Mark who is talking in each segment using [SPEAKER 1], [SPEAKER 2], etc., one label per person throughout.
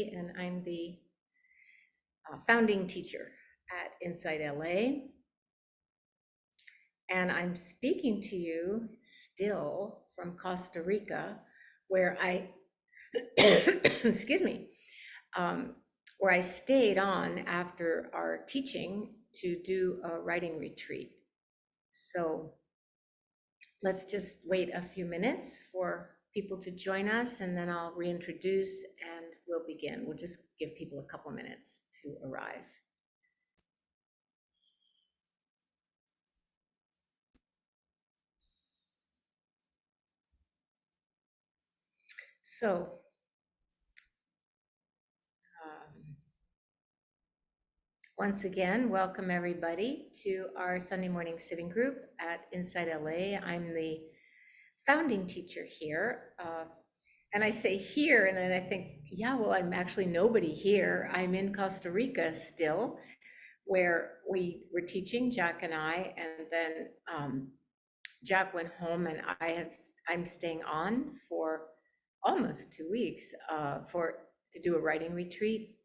[SPEAKER 1] and I'm the founding teacher at Insight LA. And I'm speaking to you still from Costa Rica, where excuse me, where I stayed on after our teaching to do a writing retreat. So let's just wait a few minutes for people to join us, and then I'll reintroduce and we'll begin. We'll just give people a couple minutes to arrive. So, once again, welcome everybody to our Sunday morning sitting group at Insight LA. I'm the founding teacher here. And I say here, and then I think, yeah, well, I'm actually nobody here. I'm in Costa Rica still, where we were teaching, Jack and I, and then Jack went home, and I'm staying on for almost 2 weeks to do a writing retreat,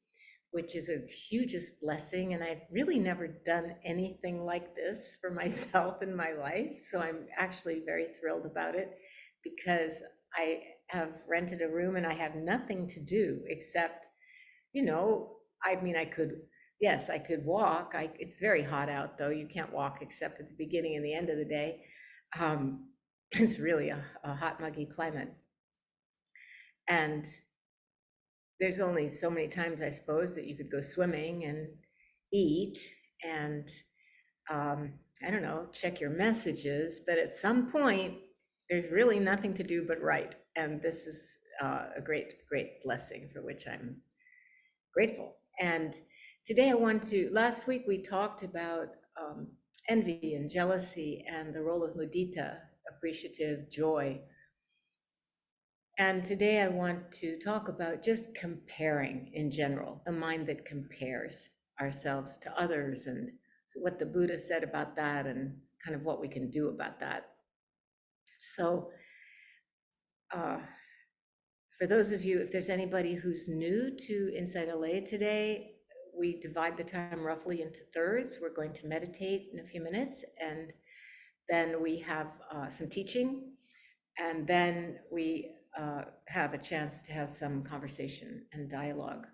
[SPEAKER 1] which is a hugest blessing. And I've really never done anything like this for myself in my life. So I'm actually very thrilled about it, because I have rented a room and I have nothing to do except, I mean, yes, I could walk. It's very hot out though. You can't walk except at the beginning and the end of the day. It's really a hot, muggy climate. And there's only so many times, I suppose, that you could go swimming and eat and, I don't know, check your messages. But at some point, there's really nothing to do but write. And this is a great, great blessing for which I'm grateful. And today last week we talked about envy and jealousy and the role of mudita, appreciative joy. And today I want to talk about just comparing in general, the mind that compares ourselves to others, and what the Buddha said about that, and kind of what we can do about that. So for those of you, if there's anybody who's new to Insight LA today, we divide the time roughly into thirds. We're going to meditate in a few minutes, and then we have some teaching, and then we have a chance to have some conversation and dialogue.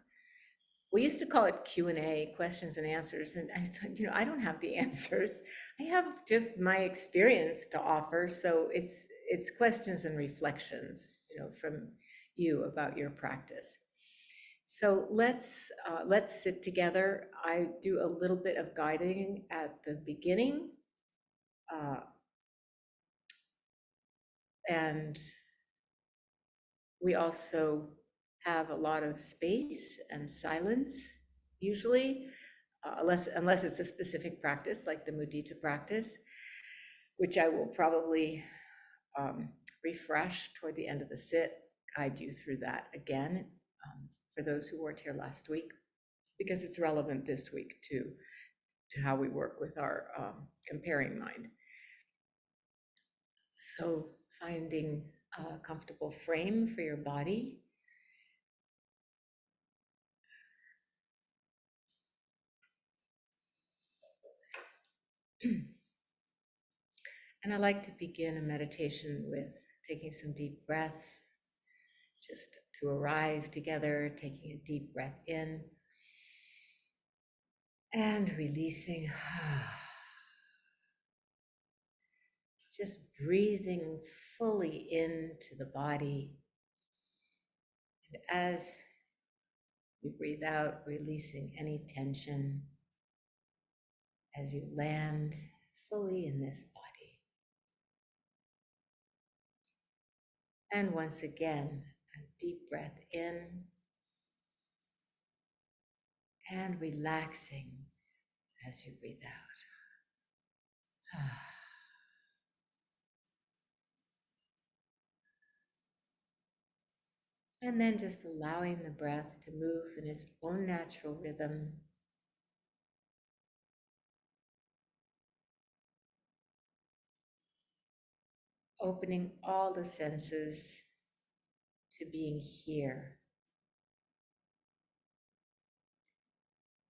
[SPEAKER 1] We used to call it Q&A, questions and answers, and I thought, I don't have the answers. I have just my experience to offer, so it's questions and reflections, from you about your practice. So let's sit together. I do a little bit of guiding at the beginning, and we also have a lot of space and silence, usually, unless it's a specific practice like the mudita practice, which I will probably refresh toward the end of the sit, guide you through that again, for those who weren't here last week, because it's relevant this week too, to how we work with our comparing mind. So finding a comfortable frame for your body. And I like to begin a meditation with taking some deep breaths, just to arrive together, taking a deep breath in and releasing. Just breathing fully into the body. And as you breathe out, releasing any tension as you land fully in this body. And once again, a deep breath in and relaxing as you breathe out. And then just allowing the breath to move in its own natural rhythm. Opening all the senses to being here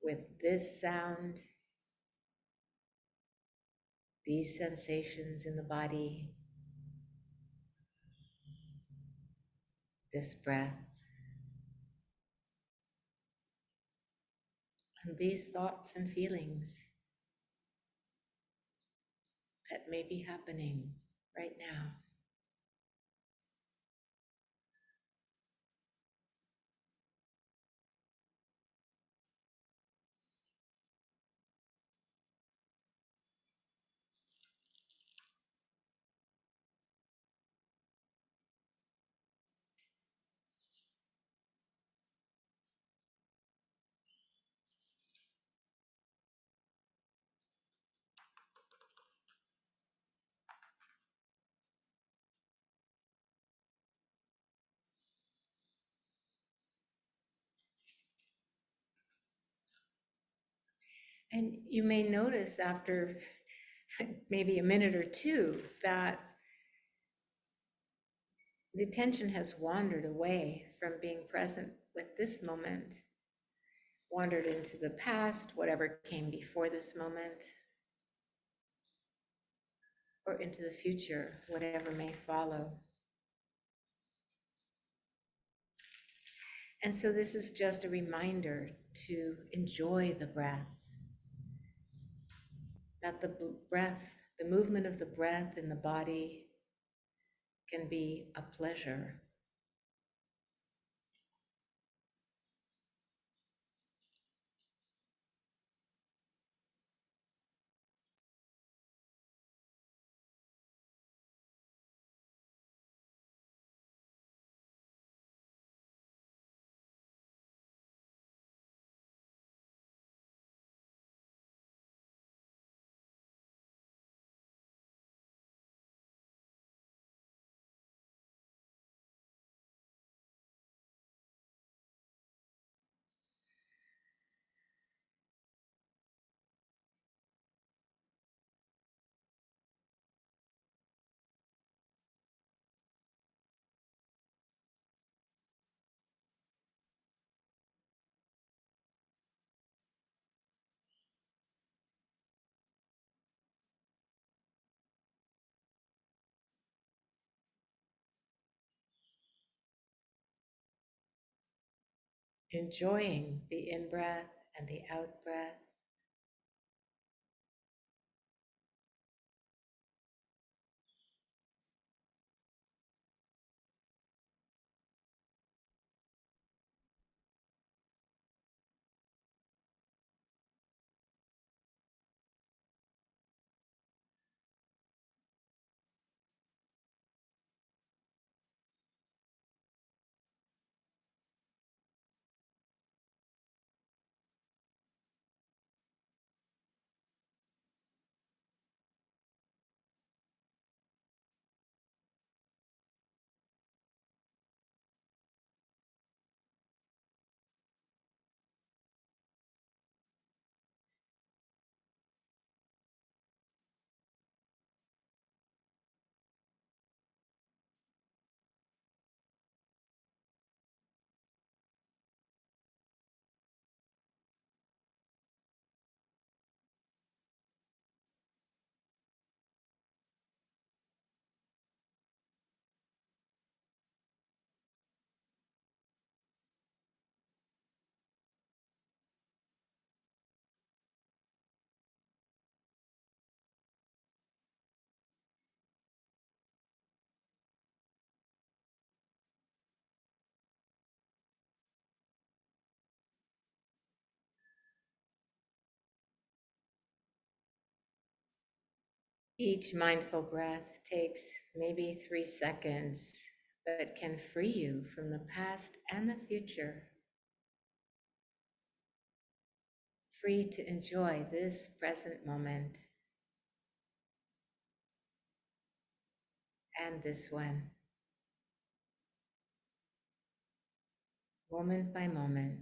[SPEAKER 1] with this sound, these sensations in the body, this breath, and these thoughts and feelings that may be happening right now. And you may notice after maybe a minute or two that the attention has wandered away from being present with this moment, wandered into the past, whatever came before this moment, or into the future, whatever may follow. And so this is just a reminder to enjoy the breath, that the breath, the movement of the breath in the body can be a pleasure. Enjoying the in-breath and the out-breath. Each mindful breath takes maybe 3 seconds, but can free you from the past and the future. Free to enjoy this present moment and this one, moment by moment.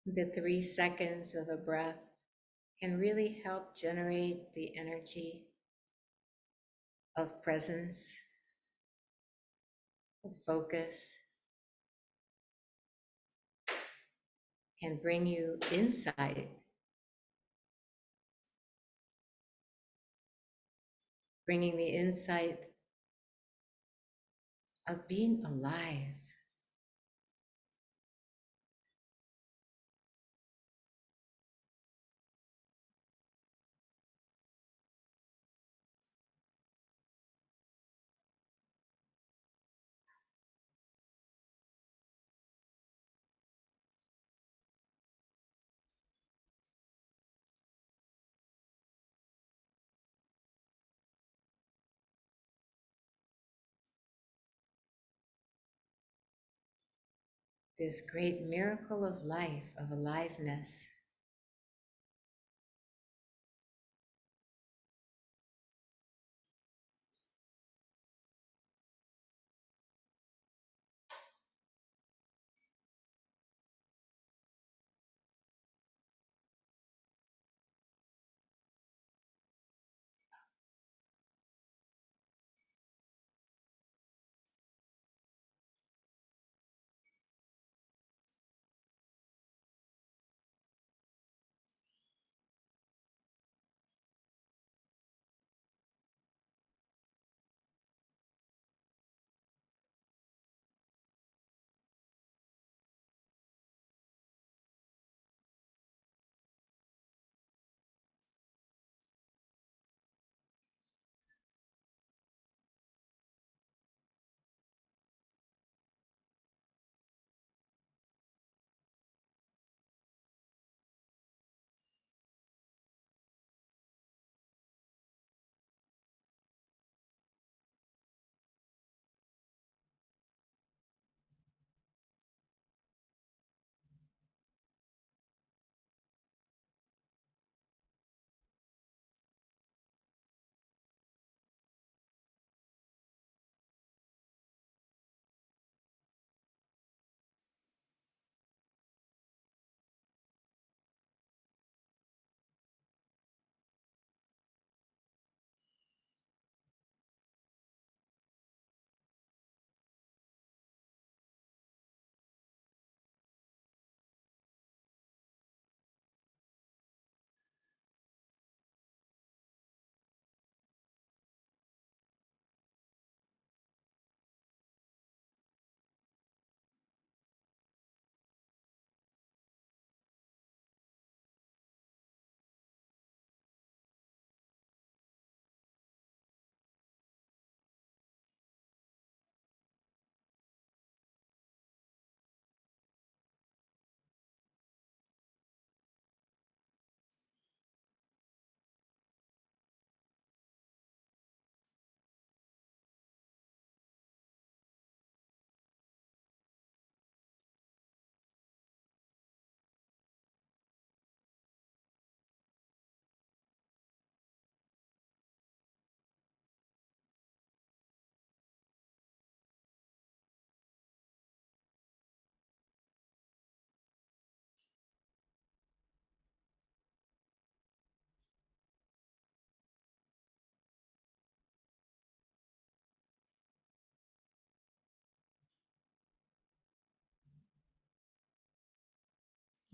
[SPEAKER 1] The 3 seconds of a breath can really help generate the energy of presence, of focus, can bring you insight, bringing the insight of being alive. This great miracle of life, of aliveness.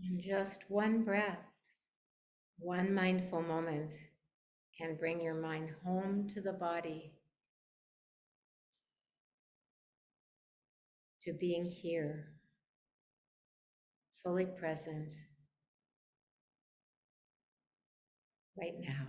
[SPEAKER 1] And just one breath, one mindful moment can bring your mind home to the body, to being here, fully present right now.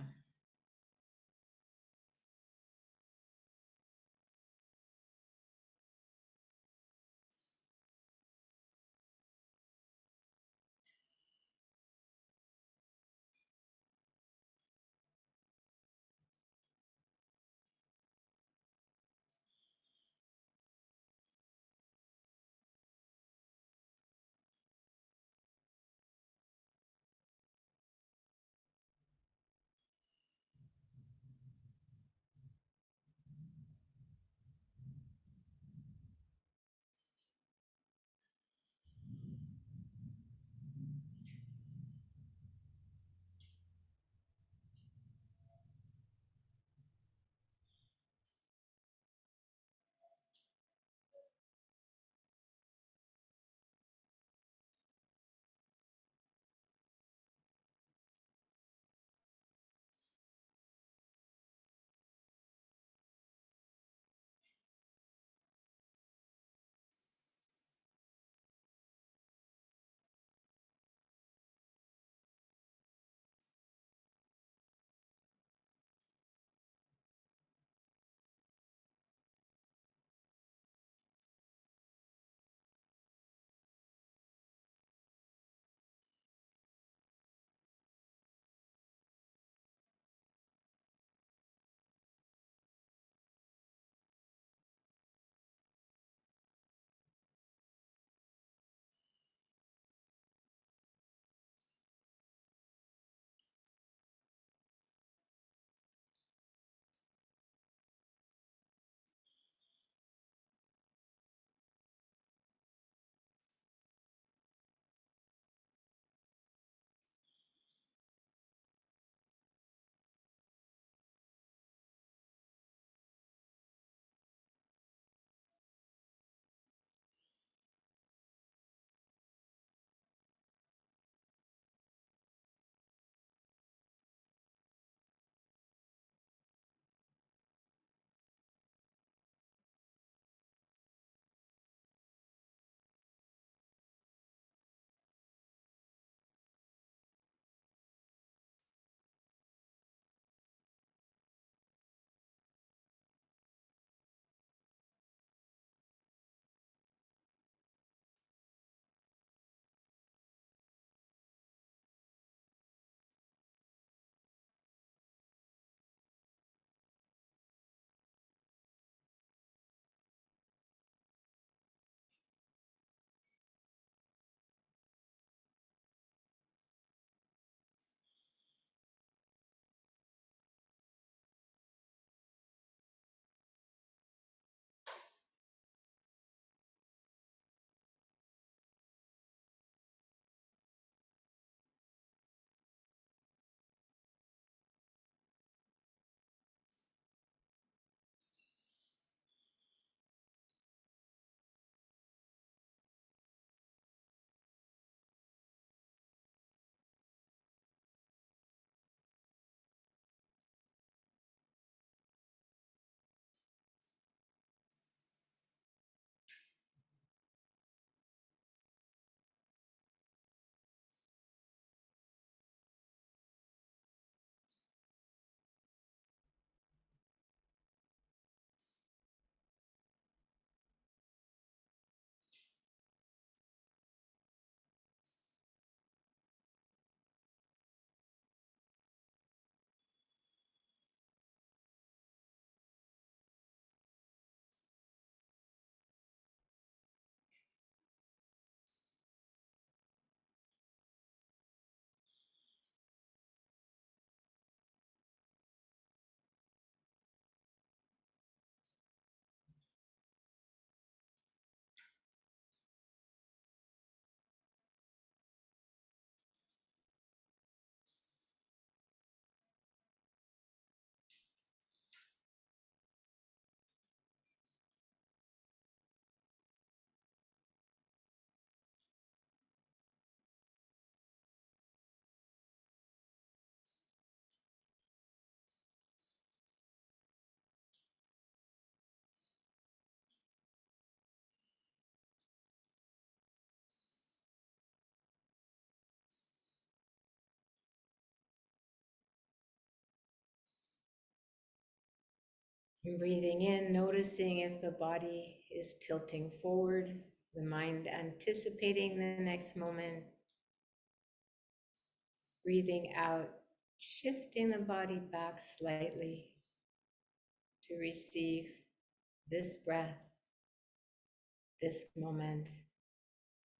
[SPEAKER 1] And breathing in, noticing if the body is tilting forward, the mind anticipating the next moment. Breathing out, shifting the body back slightly to receive this breath, this moment,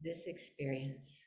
[SPEAKER 1] this experience.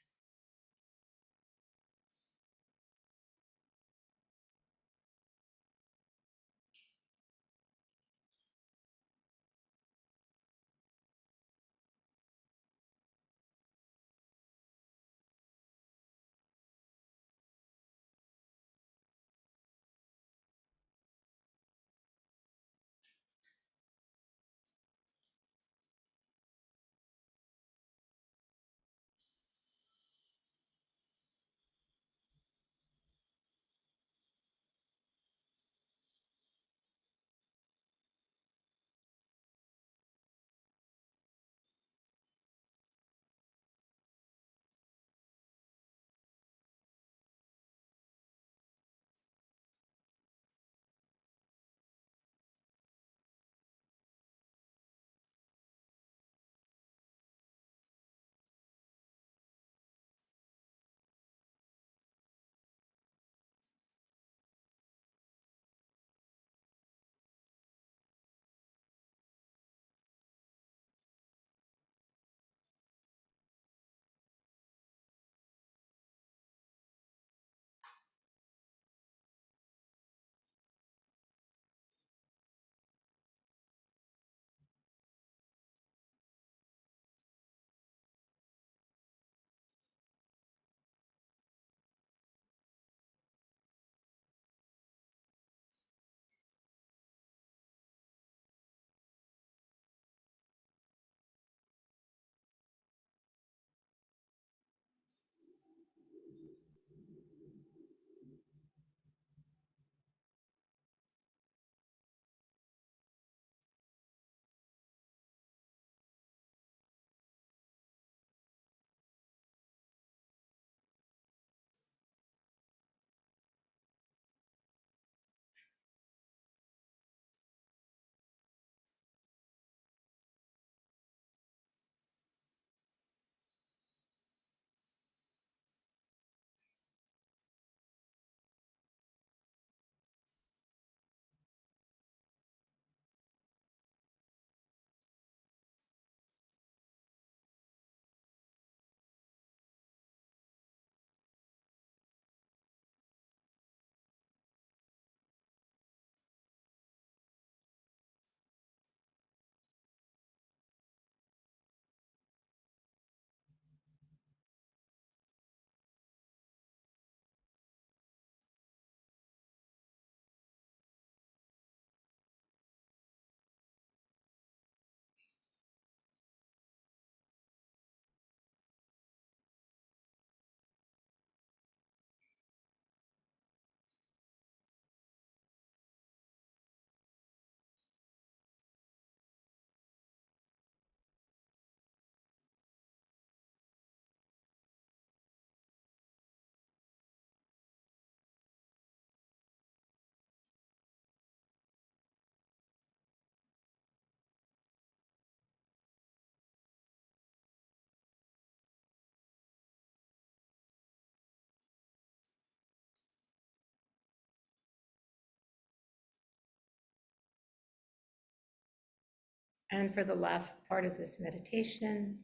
[SPEAKER 1] And for the last part of this meditation,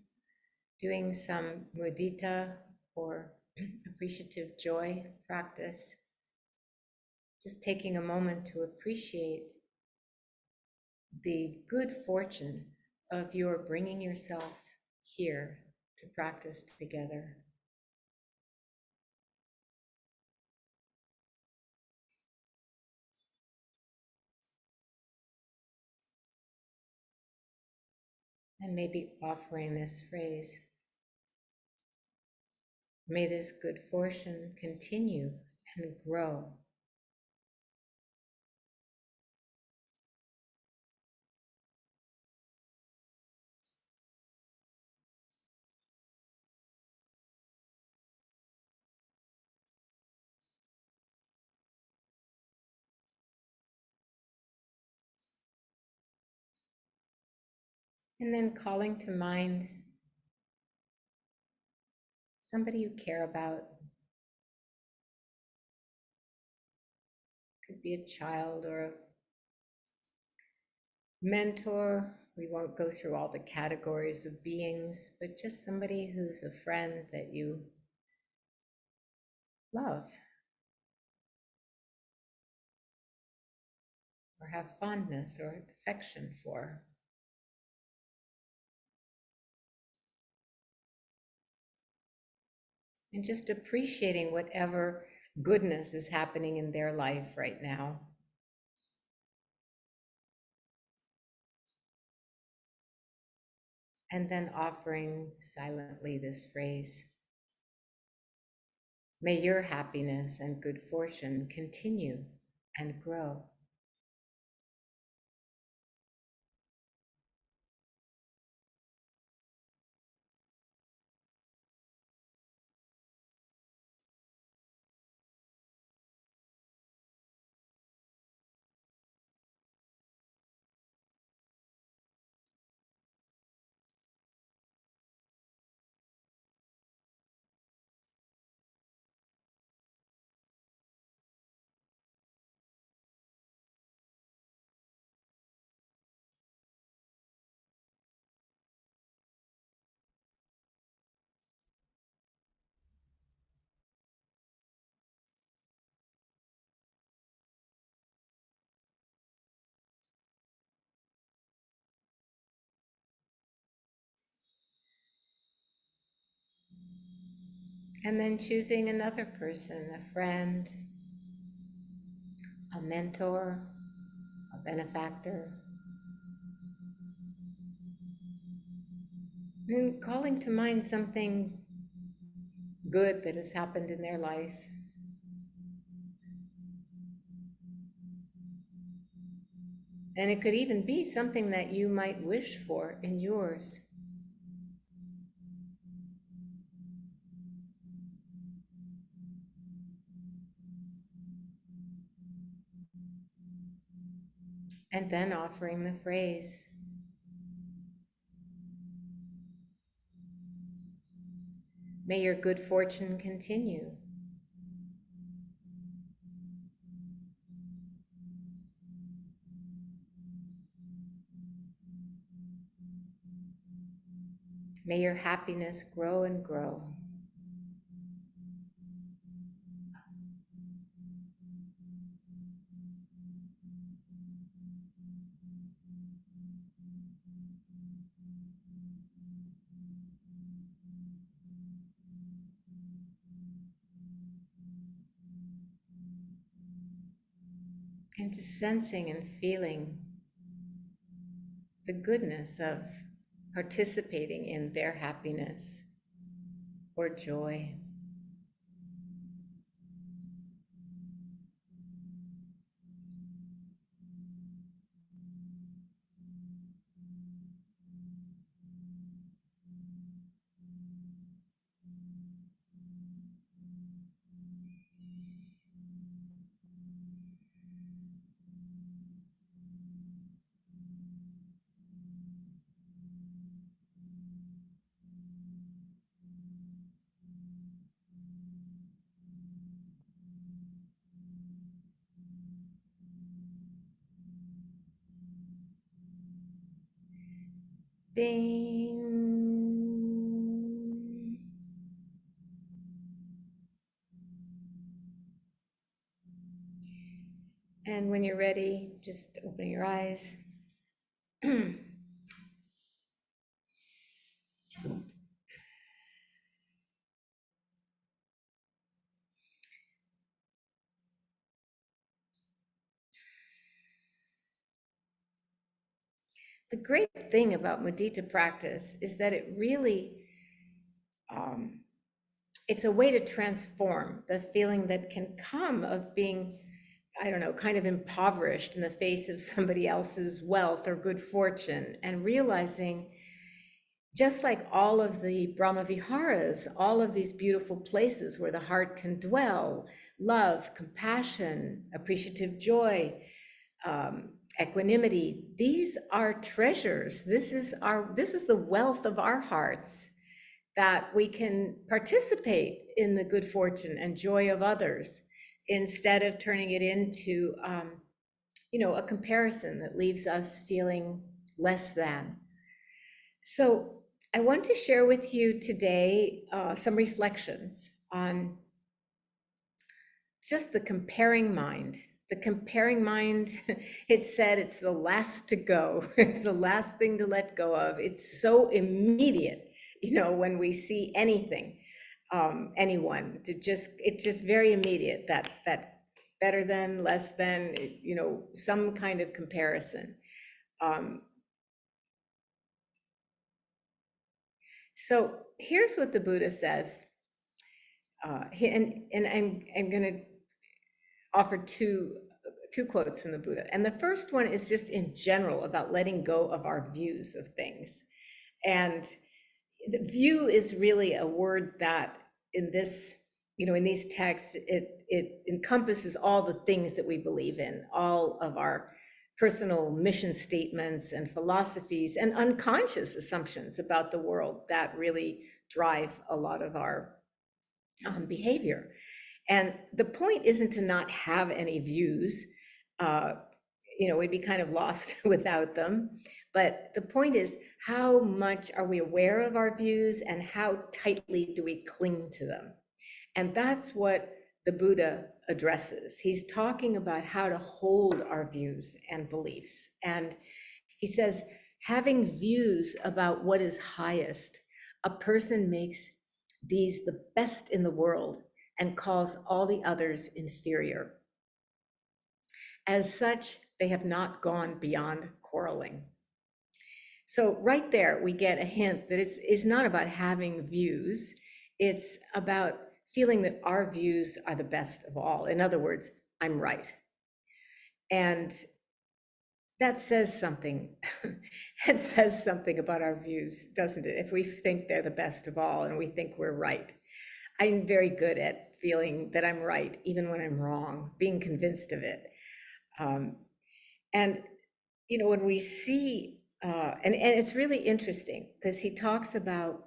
[SPEAKER 1] doing some mudita or appreciative joy practice, just taking a moment to appreciate the good fortune of your bringing yourself here to practice together. And maybe offering this phrase, may this good fortune continue and grow. And then calling to mind somebody you care about. Could be a child or a mentor. We won't go through all the categories of beings, but just somebody who's a friend that you love or have fondness or affection for. And just appreciating whatever goodness is happening in their life right now. And then offering silently this phrase: may your happiness and good fortune continue and grow. And then choosing another person, a friend, a mentor, a benefactor, and calling to mind something good that has happened in their life. And it could even be something that you might wish for in yours. And then offering the phrase: may your good fortune continue. May your happiness grow and grow. And just sensing and feeling the goodness of participating in their happiness or joy. Ding. And when you're ready, just open your eyes. The great thing about mudita practice is that it really, it's a way to transform the feeling that can come of being, I don't know, kind of impoverished in the face of somebody else's wealth or good fortune, and realizing, just like all of the Brahma Viharas, all of these beautiful places where the heart can dwell, love, compassion, appreciative joy, equanimity. These are treasures. This is the wealth of our hearts, that we can participate in the good fortune and joy of others instead of turning it into, a comparison that leaves us feeling less than. So I want to share with you today some reflections on just the comparing mind. The comparing mind, it said it's the last to go. It's the last thing to let go of. It's so immediate, when we see anything, anyone, it's just very immediate, that better than, less than, some kind of comparison. So here's what the Buddha says, and I'm going to offer two quotes from the Buddha. And the first one is just in general about letting go of our views of things. And the view is really a word that in this, in these texts, it encompasses all the things that we believe in, all of our personal mission statements and philosophies and unconscious assumptions about the world that really drive a lot of our behavior. And the point isn't to not have any views. We'd be kind of lost without them. But the point is, how much are we aware of our views and how tightly do we cling to them? And that's what the Buddha addresses. He's talking about how to hold our views and beliefs. And he says, having views about what is highest, a person makes these the best in the world and calls all the others inferior. As such, they have not gone beyond quarreling. So right there, we get a hint that it's not about having views. It's about feeling that our views are the best of all. In other words, I'm right. And that says something. It says something about our views, doesn't it? If we think they're the best of all and we think we're right. I'm very good at feeling that I'm right, even when I'm wrong, being convinced of it. And, when we see, and it's really interesting because he talks about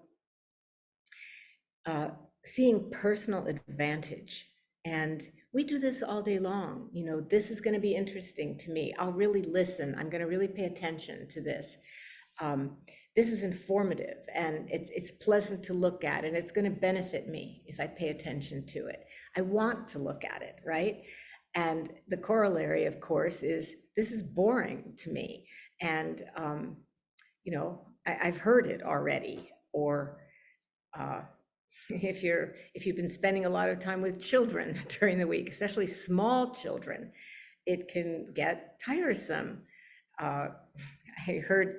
[SPEAKER 1] seeing personal advantage. And we do this all day long. This is going to be interesting to me. I'll really listen. I'm going to really pay attention to this. This is informative and it's pleasant to look at, and it's going to benefit me if I pay attention to it. I want to look at it, right? And the corollary, of course, is this is boring to me. And, I've heard it already. Or if you've been spending a lot of time with children during the week, especially small children, it can get tiresome. I heard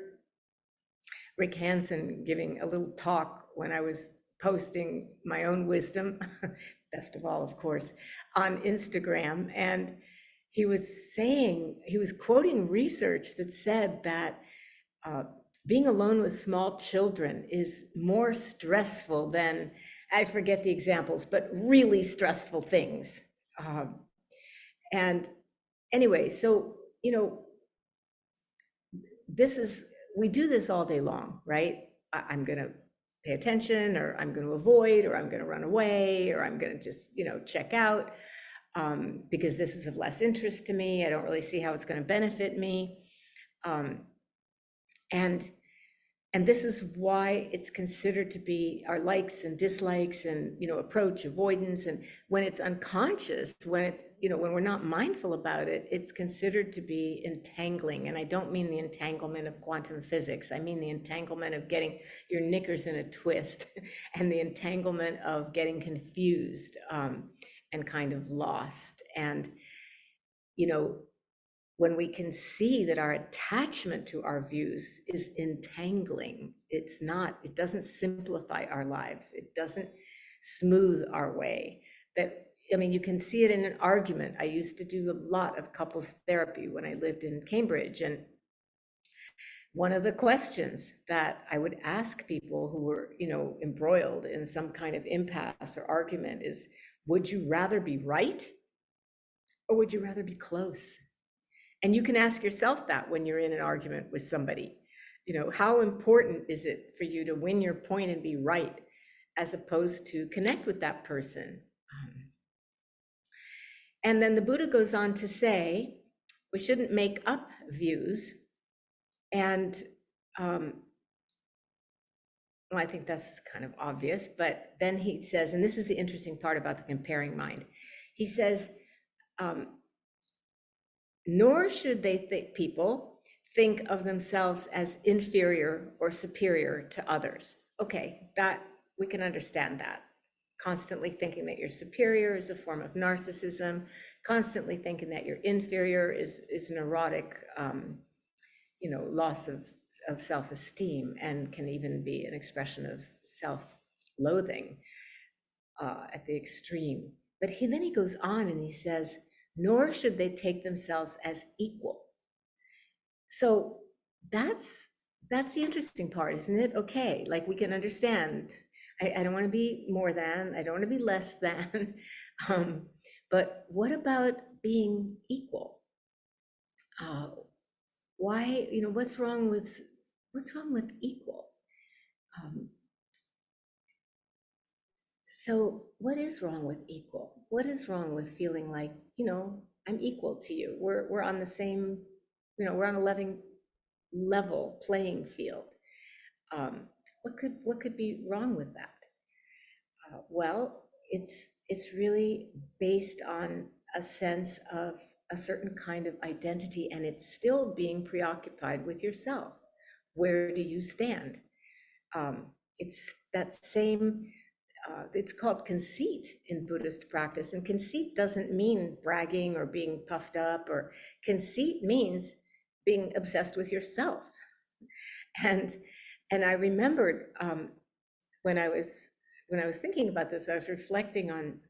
[SPEAKER 1] Rick Hansen giving a little talk when I was posting my own wisdom, best of all, of course, on Instagram. And he was quoting research that said that being alone with small children is more stressful than, I forget the examples, but really stressful things. And anyway, so, we do this all day long, right? I'm going to pay attention, or I'm going to avoid, or I'm going to run away, or I'm going to just, check out because this is of less interest to me. I don't really see how it's going to benefit me. And this is why it's considered to be our likes and dislikes and, approach, avoidance. And when it's unconscious, when it's, when we're not mindful about it, it's considered to be entangling. And I don't mean the entanglement of quantum physics. I mean the entanglement of getting your knickers in a twist and the entanglement of getting confused and kind of lost. And, when we can see that our attachment to our views is entangling, it doesn't simplify our lives. It doesn't smooth our way. You can see it in an argument. I used to do a lot of couples therapy when I lived in Cambridge. And one of the questions that I would ask people who were, embroiled in some kind of impasse or argument is, would you rather be right or would you rather be close? And you can ask yourself that when you're in an argument with somebody. How important is it for you to win your point and be right, as opposed to connect with that person? And then the Buddha goes on to say, we shouldn't make up views. And well, I think that's kind of obvious, but then he says, and this is the interesting part about the comparing mind. He says, nor should people think of themselves as inferior or superior to others. Okay, that we can understand that. Constantly thinking that you're superior is a form of narcissism. Constantly thinking that you're inferior is neurotic, loss of self-esteem, and can even be an expression of self-loathing at the extreme. But then he goes on and he says, nor should they take themselves as equal. So that's the interesting part, isn't it? Okay, like we can understand. I don't want to be more than, I don't want to be less than. But what about being equal? Why, what's wrong with equal? So what is wrong with equal? What is wrong with feeling like, I'm equal to you? We're on the same, we're on a level playing field. What could be wrong with that? Well, it's really based on a sense of a certain kind of identity, and it's still being preoccupied with yourself. Where do you stand? It's that same, it's called conceit in Buddhist practice. And conceit doesn't mean bragging or being puffed up, or conceit means being obsessed with yourself. And I remembered when I was thinking about this, I was reflecting on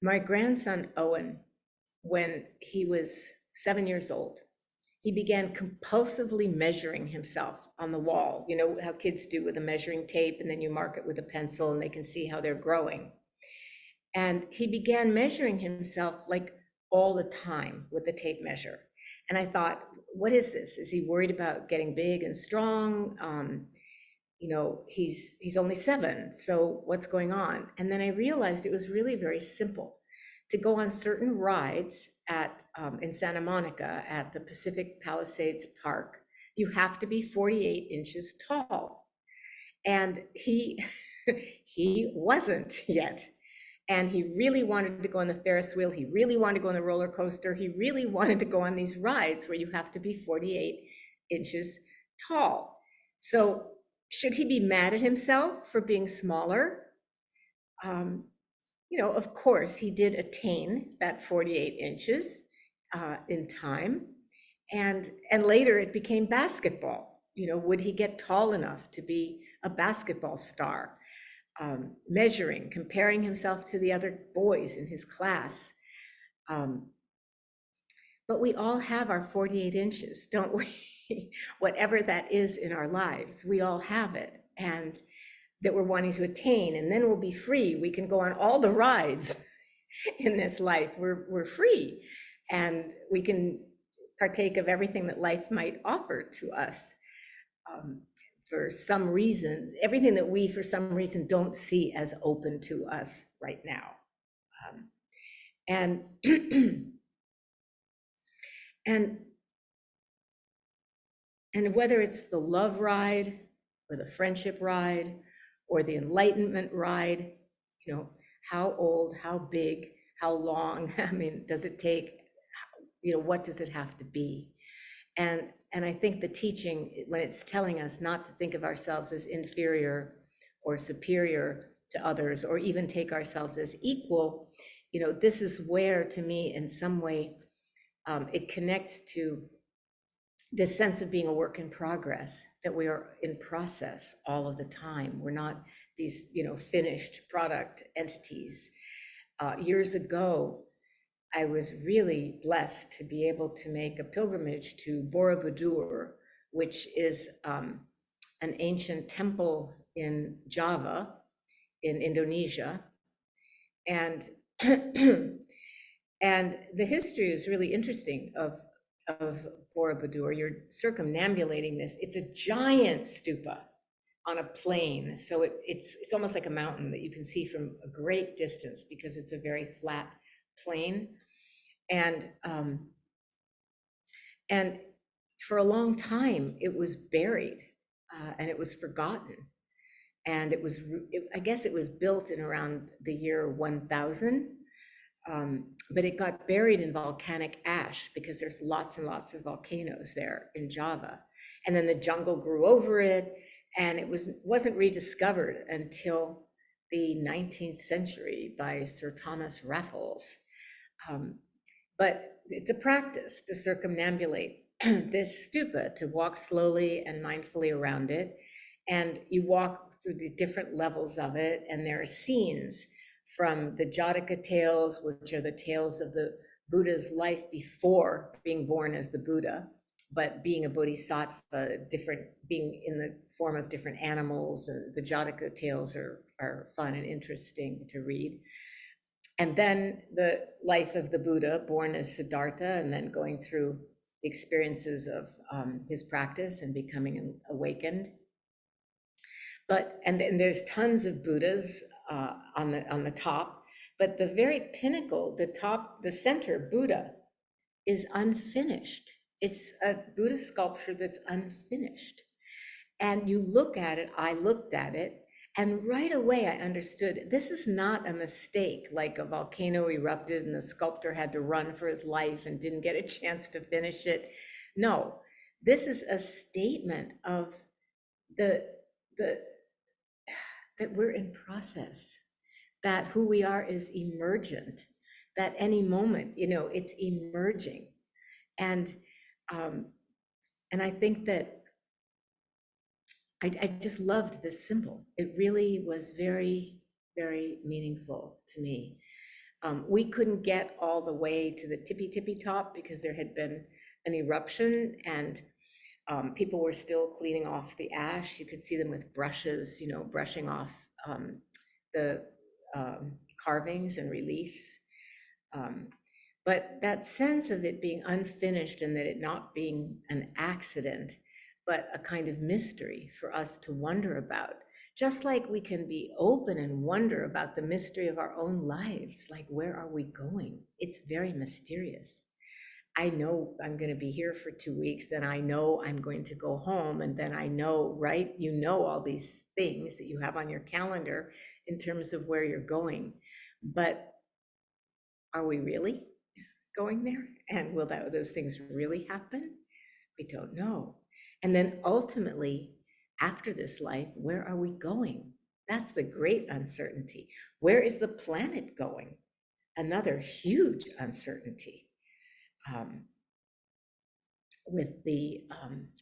[SPEAKER 1] my grandson Owen. When he was 7 years old, he began compulsively measuring himself on the wall. You know how kids do with a measuring tape, and then you mark it with a pencil and they can see how they're growing. And he began measuring himself like all the time with the tape measure. And I thought, what is this? Is he worried about getting big and strong? He's only 7, so what's going on? And then I realized it was really very simple. To go on certain rides in Santa Monica at the Pacific Palisades Park, you have to be 48 inches tall. And he wasn't yet. And he really wanted to go on the Ferris wheel. He really wanted to go on the roller coaster. He really wanted to go on these rides where you have to be 48 inches tall. So should he be mad at himself for being smaller? Of course, he did attain that 48 inches in time. And later it became basketball. Would he get tall enough to be a basketball star? Measuring, comparing himself to the other boys in his class. But we all have our 48 inches, don't we? Whatever that is in our lives, we all have it. And that we're wanting to attain, and then we'll be free. We can go on all the rides in this life. We're free, and we can partake of everything that life might offer to us. For some reason, everything that we, for some reason, don't see as open to us right now. And whether it's the love ride or the friendship ride or the enlightenment ride, how old, how big, how long, I mean, does it take, what does it have to be? And I think the teaching, when it's telling us not to think of ourselves as inferior or superior to others, or even take ourselves as equal, this is where, to me, in some way, it connects to this sense of being a work in progress, that we are in process all of the time. We're not these, finished product entities. Years ago, I was really blessed to be able to make a pilgrimage to Borobudur, which is an ancient temple in Java, in Indonesia. And And the history is really interesting of Borobudur. You're circumambulating this. It's a giant stupa on a plain. So it's almost like a mountain that you can see from a great distance because it's a very flat plain. And for a long time, it was buried and it was forgotten. And I guess it was built in around the year 1000. But it got buried in volcanic ash because there's lots and lots of volcanoes there in Java. And then the jungle grew over it, and it wasn't rediscovered until the 19th century by Sir Thomas Raffles. But it's a practice to circumambulate this stupa, to walk slowly and mindfully around it. And you walk through these different levels of it, and there are scenes from the Jataka tales, which are the tales of the Buddha's life before being born as the Buddha, but being a bodhisattva, being in the form of different animals. The Jataka tales are fun and interesting to read. And then the life of the Buddha, born as Siddhartha, and then going through the experiences of his practice and becoming awakened. And there's tons of Buddhas on the top, but the very pinnacle, the center Buddha is unfinished. It's a Buddha sculpture that's unfinished. And you look at it, I looked at it, and right away I understood this is not a mistake, like a volcano erupted and the sculptor had to run for his life and didn't get a chance to finish it. No, this is a statement of that we're in process, that who we are is emergent, that any moment, it's emerging. And I think that I just loved this symbol. It really was very, very meaningful to me. We couldn't get all the way to the tippy top because there had been an eruption, and people were still cleaning off the ash. You could see them with brushes, brushing off the carvings and reliefs. But that sense of it being unfinished and that it not being an accident, but a kind of mystery for us to wonder about. Just like we can be open and wonder about the mystery of our own lives, like where are we going? It's very mysterious. I know I'm going to be here for 2 weeks, then I know I'm going to go home, and then I know, right? All these things that you have on your calendar in terms of where you're going. But are we really going there? And will those things really happen? We don't know. And then ultimately, after this life, where are we going? That's the great uncertainty. Where is the planet going? Another huge uncertainty. With the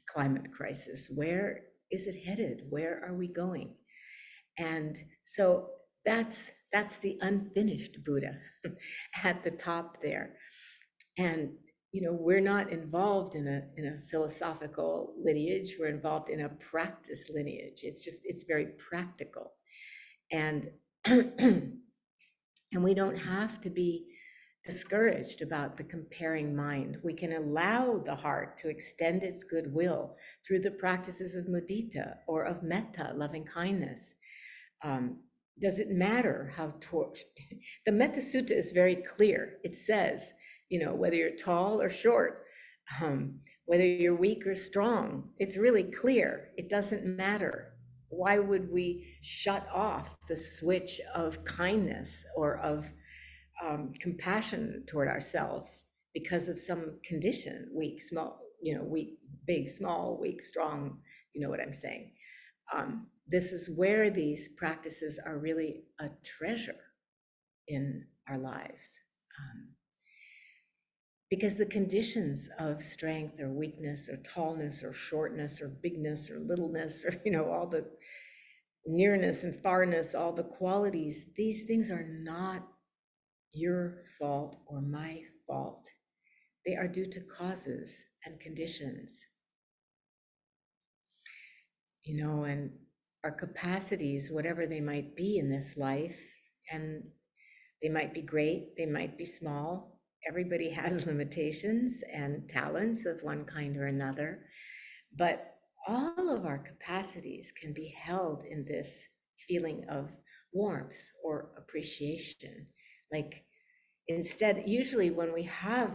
[SPEAKER 1] climate crisis, where is it headed? Where are we going? And so that's the unfinished Buddha at the top there. And we're not involved in a philosophical lineage. We're involved in a practice lineage. It's very practical, and and we don't have to be discouraged about the comparing mind. We can allow the heart to extend its goodwill through the practices of mudita or of metta, loving kindness. Does it matter how the Metta Sutta is very clear. It says, whether you're tall or short, whether you're weak or strong, it's really clear. It doesn't matter. Why would we shut off the switch of kindness or of compassion toward ourselves because of some condition, weak, small, weak, big, small, weak, strong, you know what I'm saying? This is where these practices are really a treasure in our lives. Because the conditions of strength or weakness or tallness or shortness or bigness or littleness or, all the nearness and farness, all the qualities, these things are not your fault or my fault. They are due to causes and conditions. And our capacities, whatever they might be in this life, and they might be great, they might be small, everybody has limitations and talents of one kind or another, but all of our capacities can be held in this feeling of warmth or appreciation. Like instead, usually when we have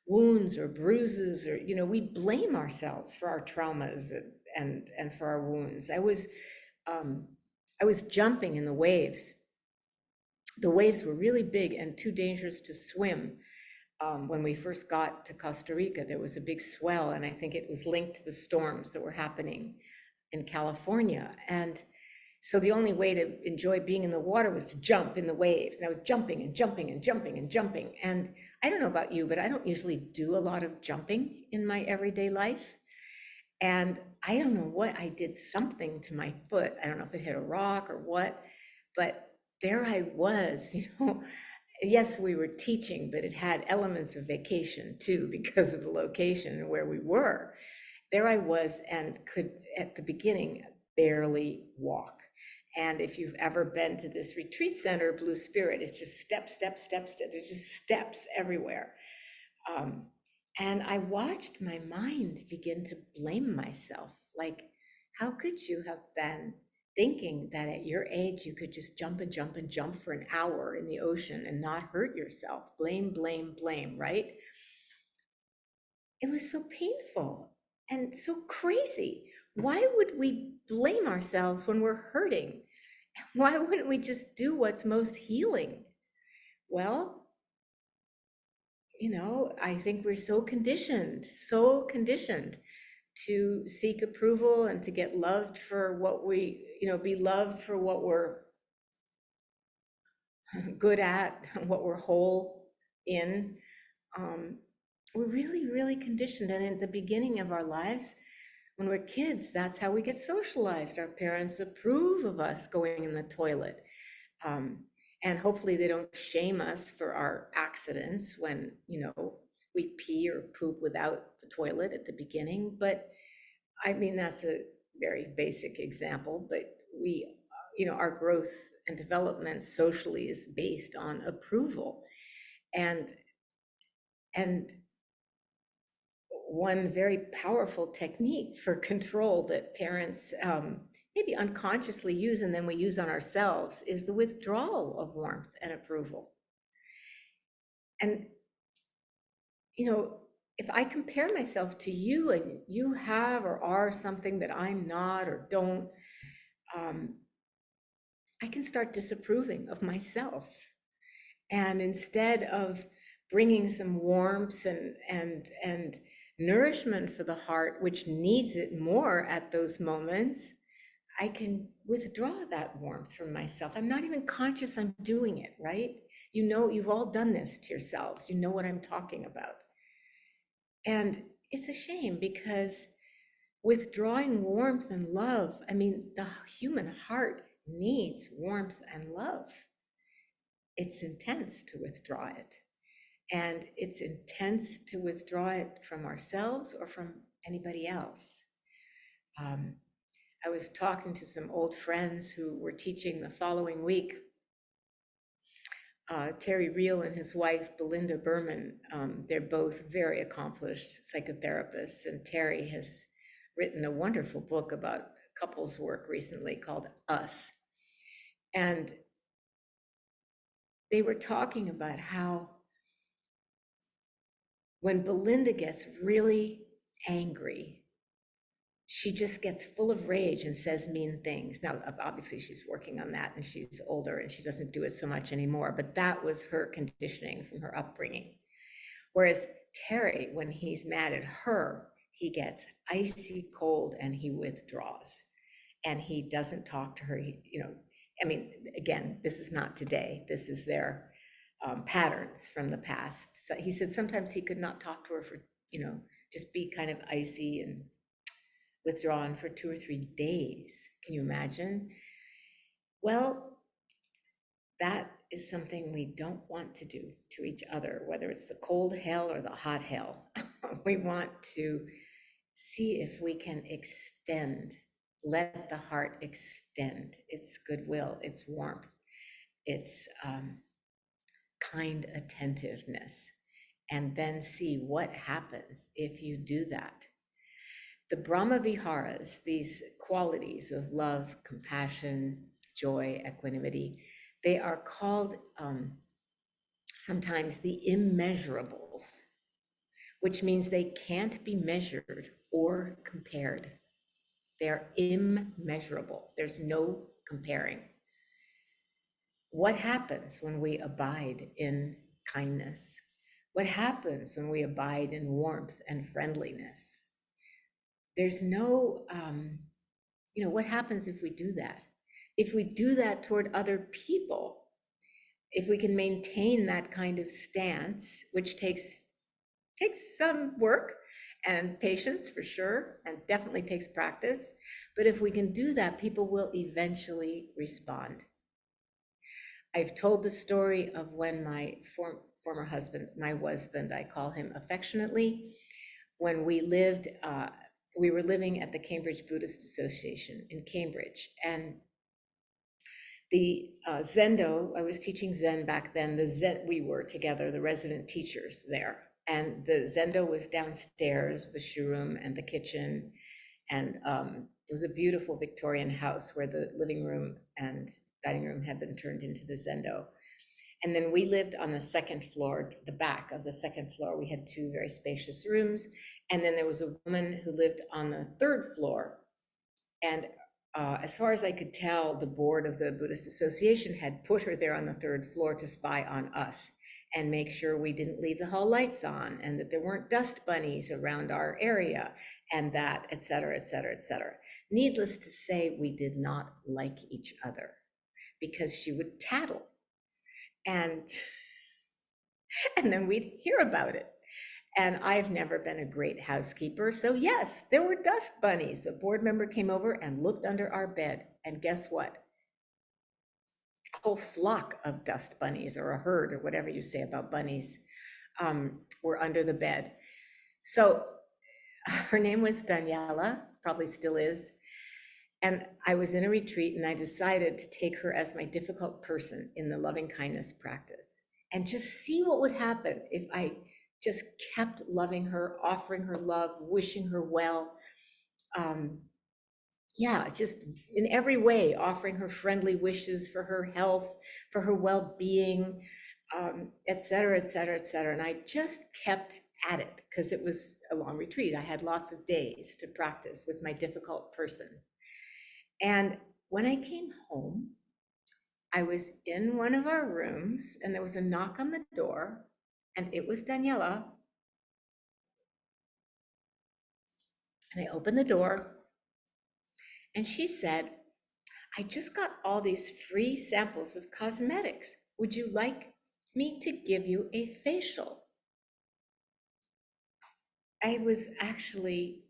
[SPEAKER 1] wounds or bruises, or we blame ourselves for our traumas and for our wounds. I was jumping in the waves. The waves were really big and too dangerous to swim. When we first got to Costa Rica, there was a big swell, and I think it was linked to the storms that were happening in California. And so the only way to enjoy being in the water was to jump in the waves. And I was jumping and jumping and jumping and jumping. And I don't know about you, but I don't usually do a lot of jumping in my everyday life. And I don't know what, I did something to my foot. I don't know if it hit a rock or what, but there I was, Yes, we were teaching, but it had elements of vacation too, because of the location and where we were. There I was and could, at the beginning, barely walk. And if you've ever been to this retreat center, Blue Spirit, it's just step, step, step, step. There's just steps everywhere. And I watched my mind begin to blame myself. Like, how could you have been thinking that at your age you could just jump and jump and jump for an hour in the ocean and not hurt yourself? Blame, blame, blame, right? It was so painful and so crazy. Why would we blame ourselves when we're hurting? Why wouldn't we just do what's most healing? Well, I think we're so conditioned to seek approval and to get loved for what be loved for what we're good at, what we're whole in. We're really, really conditioned. And at the beginning of our lives, when we're kids, that's how we get socialized. Our parents approve of us going in the toilet. And hopefully they don't shame us for our accidents when, we pee or poop without the toilet at the beginning. But I mean, that's a very basic example, but our growth and development socially is based on approval. And one very powerful technique for control that parents maybe unconsciously use and then we use on ourselves is the withdrawal of warmth and approval. And, if I compare myself to you and you have or are something that I'm not or don't, I can start disapproving of myself. And instead of bringing some warmth and nourishment for the heart, which needs it more at those moments, I can withdraw that warmth from myself. I'm not even conscious I'm doing it, right? You've all done this to yourselves. You know what I'm talking about. And it's a shame because withdrawing warmth and love, I mean, the human heart needs warmth and love. It's intense to withdraw it. And it's intense to withdraw it from ourselves or from anybody else. I was talking to some old friends who were teaching the following week. Terry Real and his wife, Belinda Berman, they're both very accomplished psychotherapists. And Terry has written a wonderful book about couples work recently called Us. And they were talking about how when Belinda gets really angry, she just gets full of rage and says mean things. Now, obviously, she's working on that and she's older and she doesn't do it so much anymore, but that was her conditioning from her upbringing. Whereas Terry, when he's mad at her, he gets icy cold and he withdraws and he doesn't talk to her. Again, this is not today. This is their patterns from the past. So he said sometimes he could not talk to her for, just be kind of icy and withdrawn for 2 or 3 days. Can you imagine? Well, that is something we don't want to do to each other, whether it's the cold hell or the hot hell. We want to see if we can let the heart extend its goodwill, its warmth, its kind attentiveness, and then see what happens if you do that. The Brahma Viharas, these qualities of love, compassion, joy, equanimity, they are called sometimes the immeasurables, which means they can't be measured or compared. They're immeasurable. There's no comparing. What happens when we abide in kindness? What happens when we abide in warmth and friendliness? There's no, what happens if we do that? If we do that toward other people, if we can maintain that kind of stance, which takes some work and patience for sure, and definitely takes practice. But if we can do that, people will eventually respond. I've told the story of when my former husband, I call him affectionately, when we were living at the Cambridge Buddhist Association in Cambridge, and the Zendo, I was teaching Zen back then, we were together, the resident teachers there. And the Zendo was downstairs, the shoe room and the kitchen. And it was a beautiful Victorian house where the living room and dining room had been turned into the Zendo. And then we lived on the second floor, the back of the second floor. We had two very spacious rooms. And then there was a woman who lived on the third floor. And as far as I could tell, the board of the Buddhist Association had put her there on the third floor to spy on us and make sure we didn't leave the hall lights on, and that there weren't dust bunnies around our area, and that, et cetera, et cetera, et cetera. Needless to say, we did not like each other because she would tattle. And then we'd hear about it. And I've never been a great housekeeper. So yes, there were dust bunnies. A board member came over and looked under our bed. And guess what? A whole flock of dust bunnies, or a herd, or whatever you say about bunnies, were under the bed. So her name was Daniela, probably still is. And I was in a retreat, and I decided to take her as my difficult person in the loving kindness practice and just see what would happen if I just kept loving her, offering her love, wishing her well. Just in every way, offering her friendly wishes for her health, for her well-being, et cetera, et cetera, et cetera. And I just kept at it because it was a long retreat. I had lots of days to practice with my difficult person. And when I came home, I was in one of our rooms and there was a knock on the door, and it was Daniela. And I opened the door and she said, I just got all these free samples of cosmetics. Would you like me to give you a facial? I was actually,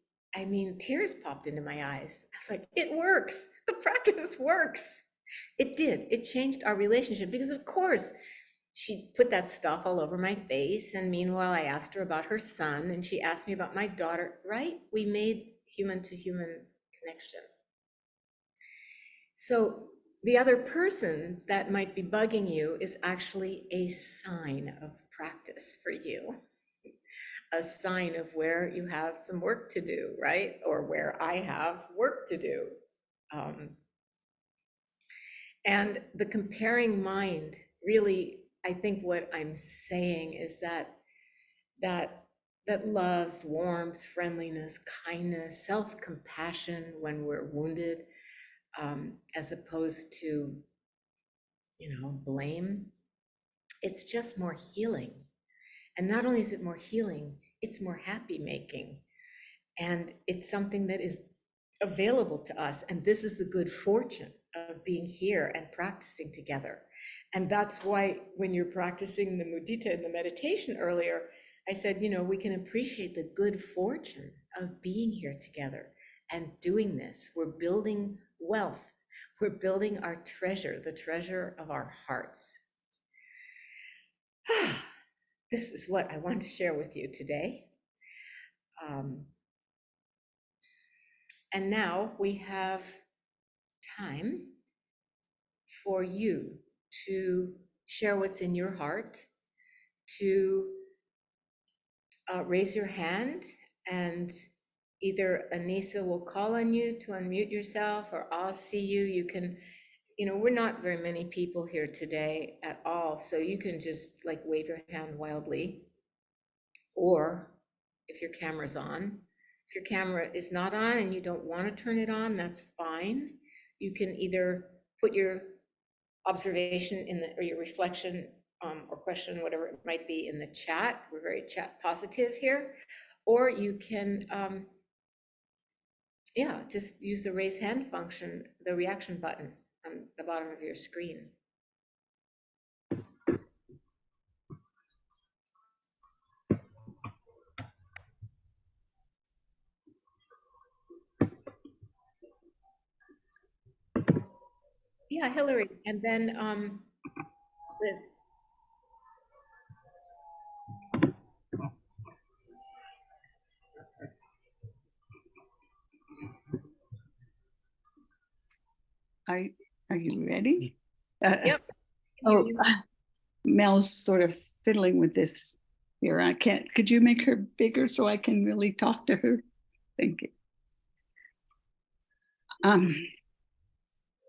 [SPEAKER 1] tears popped into my eyes. I was like, it works. The practice works. It did. It changed our relationship because, of course, she put that stuff all over my face. And meanwhile, I asked her about her son, and she asked me about my daughter, right? We made human to human connection. So the other person that might be bugging you is actually a sign of practice for you, a sign of where you have some work to do, right? Or where I have work to do. And the comparing mind, really, I think what I'm saying is that love, warmth, friendliness, kindness, self-compassion when we're wounded, as opposed to, blame, it's just more healing. And not only is it more healing, it's more happy making. And it's something that is available to us. And this is the good fortune of being here and practicing together. And that's why when you're practicing the mudita and the meditation earlier, I said, we can appreciate the good fortune of being here together and doing this. We're building wealth. We're building our treasure, the treasure of our hearts. This is what I want to share with you today. And now we have time for you to share what's in your heart, to raise your hand, and either Anissa will call on you to unmute yourself, or I'll see you. You can, we're not very many people here today at all, so you can just like wave your hand wildly. Or if your camera's on, if your camera is not on and you don't want to turn it on, that's fine. You can either put your observation or your reflection or question, whatever it might be, in the chat. We're very chat positive here. Or you can, just use the raise hand function, the reaction button on the bottom of your screen. Yeah, Hillary, and then Liz.
[SPEAKER 2] Are you ready?
[SPEAKER 1] Yep.
[SPEAKER 2] Oh, Mel's sort of fiddling with this here. I can't. Could you make her bigger so I can really talk to her? Thank you.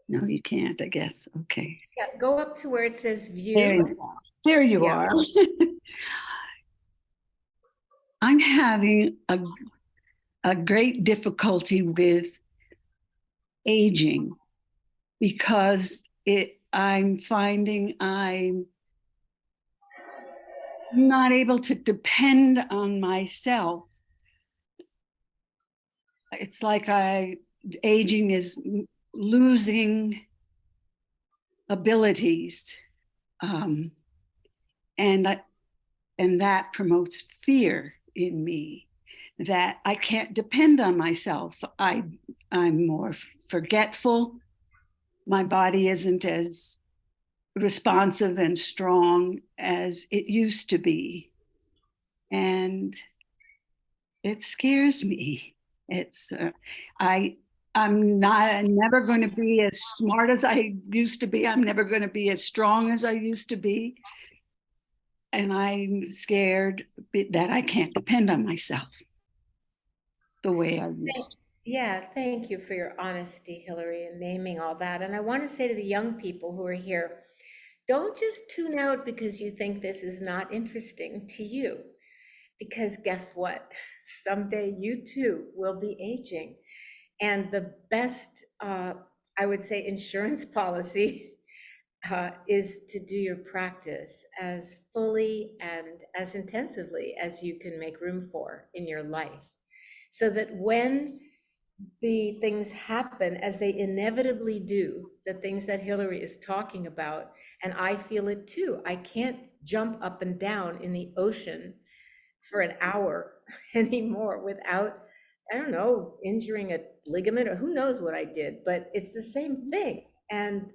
[SPEAKER 2] No, you can't, I guess. Okay.
[SPEAKER 1] Yeah, go up to where it says view.
[SPEAKER 2] There you are. I'm having a great difficulty with aging because I'm finding I'm not able to depend on myself. It's like aging is losing abilities, and that promotes fear in me, that I can't depend on myself. I'm more forgetful. My body isn't as responsive and strong as it used to be, and it scares me. I'm never going to be as smart as I used to be. I'm never going to be as strong as I used to be. And I'm scared that I can't depend on myself the way I used to.
[SPEAKER 1] Yeah, thank you for your honesty, Hillary, and naming all that. And I want to say to the young people who are here, don't just tune out because you think this is not interesting to you. Because guess what? Someday you too will be aging. And the best, I would say, insurance policy is to do your practice as fully and as intensively as you can make room for in your life. So that when the things happen, as they inevitably do, the things that Hillary is talking about, and I feel it too, I can't jump up and down in the ocean for an hour anymore without, I don't know, injuring a ligament or who knows what I did, but it's the same thing. And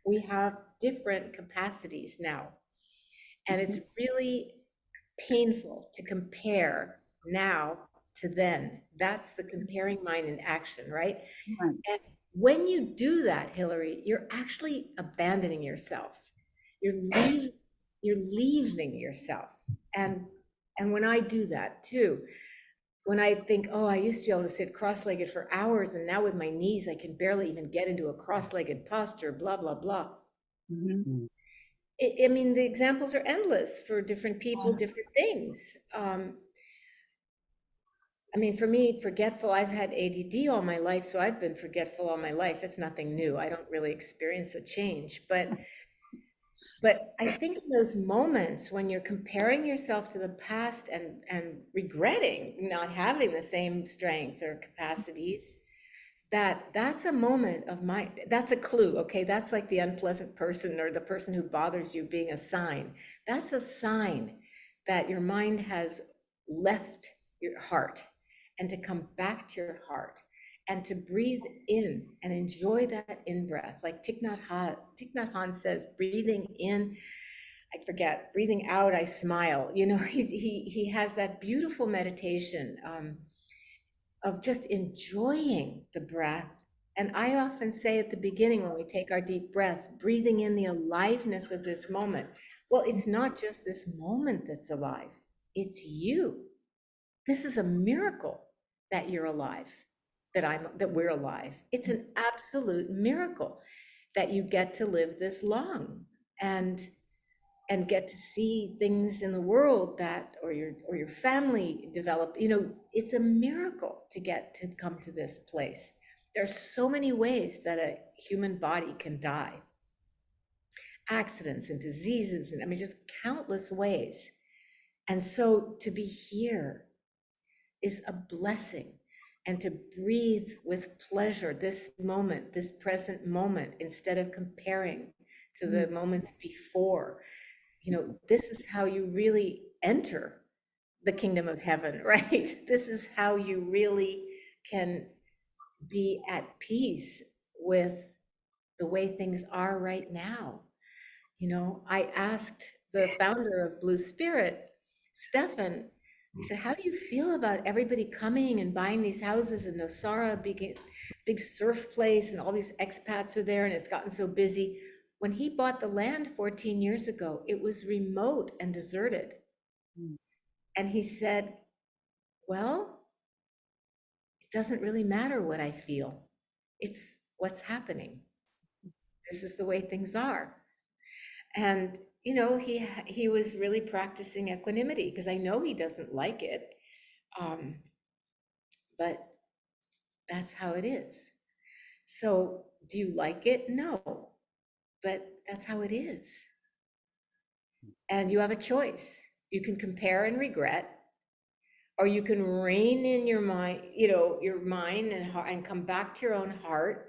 [SPEAKER 1] we have different capacities now. And it's really painful to compare now to then. That's the comparing mind in action, right?
[SPEAKER 2] Right.
[SPEAKER 1] And when you do that, Hillary, you're actually abandoning yourself. You're leaving yourself. And when I do that too, when I think, oh, I used to be able to sit cross-legged for hours, and now with my knees, I can barely even get into a cross-legged posture, blah, blah, blah.
[SPEAKER 2] Mm-hmm.
[SPEAKER 1] I mean, the examples are endless for different people, different things. I mean, for me, forgetful, I've had ADD all my life, so I've been forgetful all my life. It's nothing new. I don't really experience a change, but I think in those moments when you're comparing yourself to the past and regretting not having the same strength or capacities, that's a moment of that's a clue, okay? That's like the unpleasant person or the person who bothers you being a sign. That's a sign that your mind has left your heart, and to come back to your heart and to breathe in and enjoy that in-breath. Like Thich Nhat Hanh says, breathing in, I forget, breathing out, I smile. You know, he has that beautiful meditation of just enjoying the breath And I often say at the beginning when we take our deep breaths, breathing in the aliveness of this moment. Well, it's not just this moment that's alive, it's you. This is a miracle that you're alive, that we're alive. It's an absolute miracle that you get to live this long and get to see things in the world that or your family develop. It's a miracle to get to come to this place. There's so many ways that a human body can die. Accidents and diseases, and I mean just countless ways. And so to be here is a blessing, and to breathe with pleasure this moment, this present moment, instead of comparing to the moments before. This is how you really enter the kingdom of heaven, right? This is how you really can be at peace with the way things are right now. I asked the founder of Blue Spirit, Stefan, I said, how do you feel about everybody coming and buying these houses in Nosara, big surf place, and all these expats are there, and it's gotten so busy. When he bought the land 14 years ago, it was remote and deserted. And he said, well, it doesn't really matter what I feel. It's what's happening. This is the way things are. And he was really practicing equanimity, because I know he doesn't like it, but that's how it is. So do you like it? No, but that's how it is. And you have a choice. You can compare and regret, or you can rein in your mind, your mind and heart, and come back to your own heart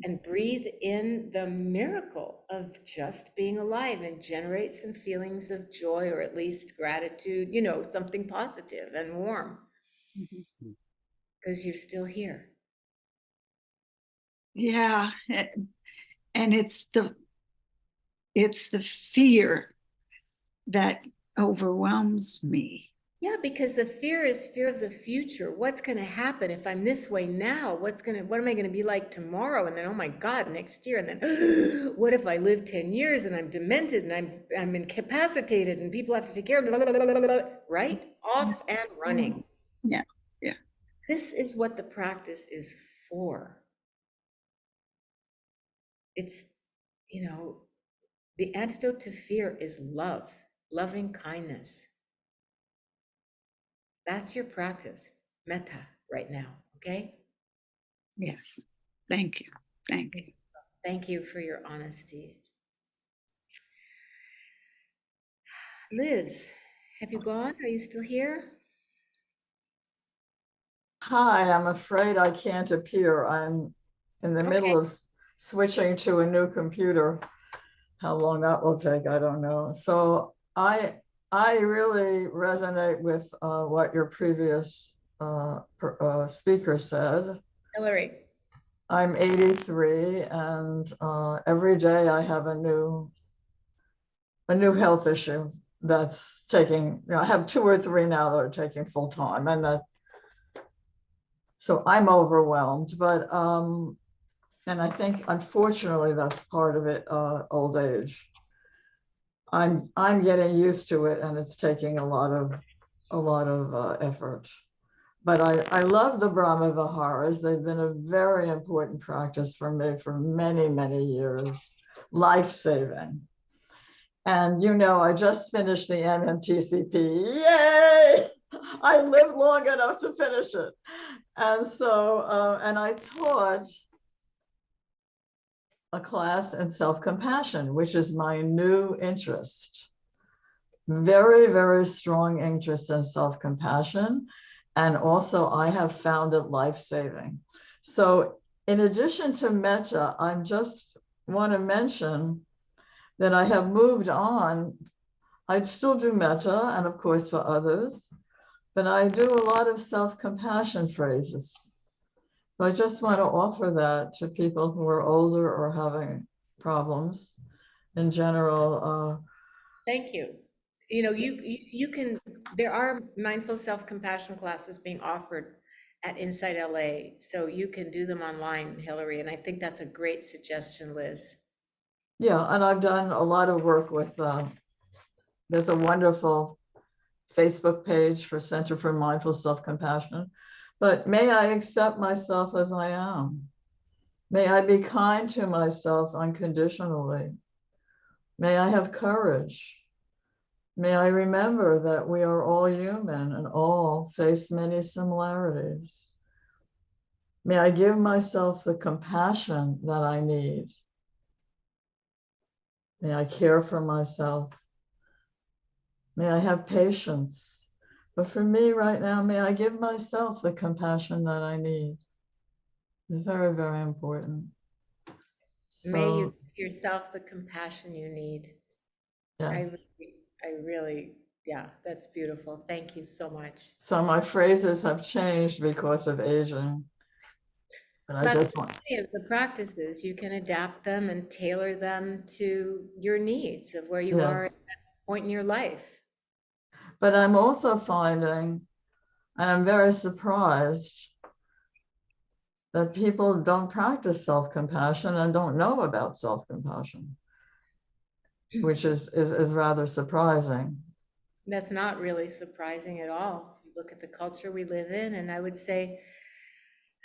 [SPEAKER 1] and breathe in the miracle of just being alive, and generate some feelings of joy, or at least gratitude, something positive and warm, because you're still here.
[SPEAKER 2] Yeah. And it's the fear that overwhelms me.
[SPEAKER 1] Yeah, because the fear is fear of the future. What's going to happen if I'm this way now? What am I going to be like tomorrow? And then, oh my God, next year. And then, what if I live 10 years and I'm demented and I'm incapacitated and people have to take care of me, right? Off and running.
[SPEAKER 2] Yeah. Yeah.
[SPEAKER 1] This is what the practice is for. It's, the antidote to fear is love, loving kindness. That's your practice, metta, right now, okay?
[SPEAKER 2] Yes. Thank you. Thank you.
[SPEAKER 1] Thank you for your honesty. Liz, have you gone? Are you still here?
[SPEAKER 3] Hi, I'm afraid I can't appear. I'm in the middle of switching to a new computer. How long that will take, I don't know. So I really resonate with what your previous speaker said.
[SPEAKER 1] Hillary.
[SPEAKER 3] I'm 83, and every day I have a new health issue that's taking, I have 2 or 3 now that are taking full time, and so I'm overwhelmed, but and I think unfortunately that's part of it, old age. I'm getting used to it, and it's taking a lot of effort. But I love the Brahma Viharas. They've been a very important practice for me for many, many years, life-saving. And I just finished the NMTCP. Yay! I lived long enough to finish it. And so, and I taught a class in self-compassion, which is my new interest. Very, very strong interest in self-compassion. And also I have found it life-saving. So in addition to metta, I just want to mention that I have moved on. I still do metta, and of course for others, but I do a lot of self-compassion phrases. So I just want to offer that to people who are older or having problems in general.
[SPEAKER 1] Thank you. You can, there are mindful self-compassion classes being offered at Inside LA. So you can do them online, Hillary. And I think that's a great suggestion, Liz.
[SPEAKER 3] Yeah, and I've done a lot of work with, there's a wonderful Facebook page for Center for Mindful Self-Compassion. But may I accept myself as I am. May I be kind to myself unconditionally. May I have courage. May I remember that we are all human and all face many similarities. May I give myself the compassion that I need. May I care for myself. May I have patience. But for me right now, may I give myself the compassion that I need. It's very, very important.
[SPEAKER 1] May you
[SPEAKER 3] So,
[SPEAKER 1] give yourself the compassion you need.
[SPEAKER 3] yeah.
[SPEAKER 1] I really, yeah, that's beautiful. Thank you so much.
[SPEAKER 3] So my phrases have changed because of aging. But I
[SPEAKER 1] That's
[SPEAKER 3] just want,
[SPEAKER 1] the practices. You can adapt them and tailor them to your needs of where you are at
[SPEAKER 3] yes.
[SPEAKER 1] that point in your life.
[SPEAKER 3] But I'm also finding, and I'm very surprised, that people don't practice self-compassion and don't know about self-compassion, which is rather surprising.
[SPEAKER 1] That's not really surprising at all. If you look at the culture we live in, and I would say,